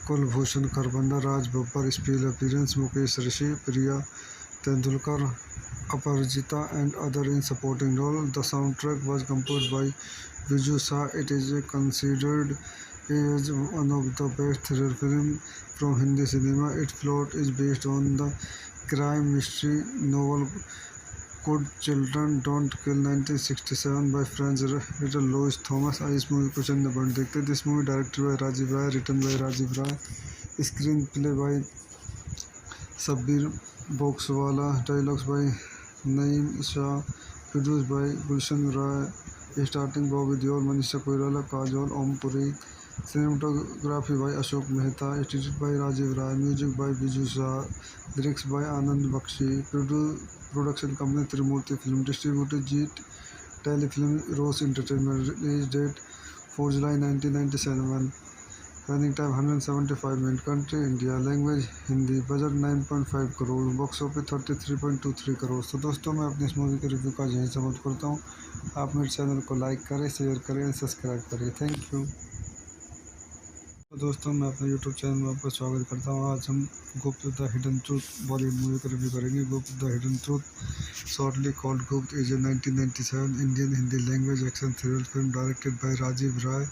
Kulbhushan Kharbanda, Raj Babbar, special appearance Mukesh Rishi, Priya Tendulkar, Aparajita and other in supporting role. The soundtrack was composed by Viju Shah. It is considered is one of the best thriller films from Hindi cinema. Its plot is based on the crime mystery novel Could Children Don't Kill 1967 by French writer Louis Thomas। इस movie को चंद point देखते हैं। This movie directed by Rajiv Rai, written by Rajiv Rai, screen play by Shabbir Boxwala, dialogues by Naeem Shah, produce by Gulshan Rai, starting Bobby Deol, Manisha Koirala, Kajol, Om Puri, cinematography by Ashok Mehta, edited by Rajiv Rai, music by Biju Shah, lyrics by Anand Bakshi, production company Trimurti film, distributed Zee telefilm rose entertainment, release date 4 July 1997, running time 175 minute, country India, language Hindi, budget 9.5 crore, box office 33.23 crore. तो दोस्तों मैं अपनी इस movie के review का यहीं समाप्त करता हूँ। आप मेरे चैनल को लाइक करें, शेयर करें, सब्सक्राइब करें। Thank you. तो दोस्तों मैं अपने यूट्यूब चैनल में आपका स्वागत करता हूँ। आज हम Gupt the hidden truth Bollywood movie का रिव्यू करेंगे। Gupt the hidden truth shortly called Gupt is a 1997 Indian Hindi language action thriller film directed by Rajiv Rai.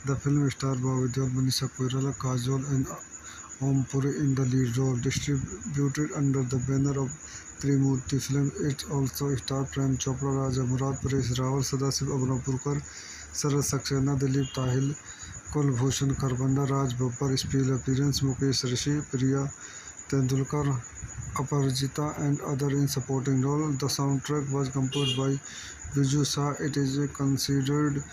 The film star Bobby Deol, Manisha Koirala, Kajol and Om Puri in the lead role, distributed under the banner of Trimurti Film. It also stars Prem Chopra, Raja Murad, Paresh Rawal, Sadashiv Abnapurkar, Sarad Saxena, Dilip Tahil, Kulbhushan Kharbanda, Raj Babbar. Special appearance Mukesh Rishi, Priya Tendulkar, Aparajita and other in supporting role. The soundtrack was composed by Viju Shah. It is considered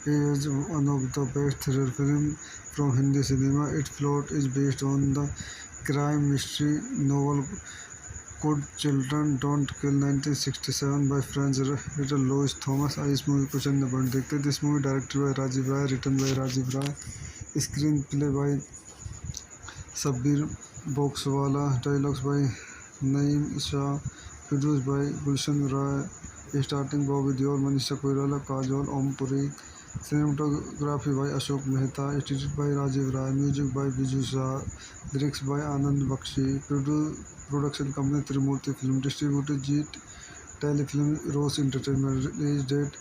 as one of the best thriller films from Hindi cinema. Its plot is based on the crime mystery novel Could Children Don't Kill 1967 by French writer Louis Thomas। इस movie को चंद point देखते हैं। This movie directed by Rajiv Rai, written by Rajiv Rai, screen play by Shabbir Boxwala, dialogues by Naeem Shah, produce by Gulshan Rai, starting Bobby Deol, Manisha Koirala, Kajol, Om Puri, cinematography by Ashok Mehta, edited by Rajiv Rai, music by Biju Shah, lyrics by Anand Bakshi, production company Trimurti film, distributed Zee telefilm rose entertainment, release date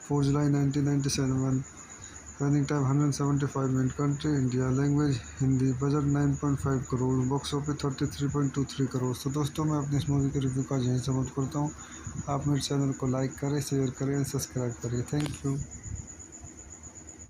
4 July 1997, running time 175 minute, country India, language Hindi, budget 9.5 crore, box office 33.23 crore. तो दोस्तों मैं अपनी इस movie के review का यहीं समाप्त करता हूँ। आप मेरे चैनल को लाइक करें, शेयर करें, सब्सक्राइब करें। Thank you.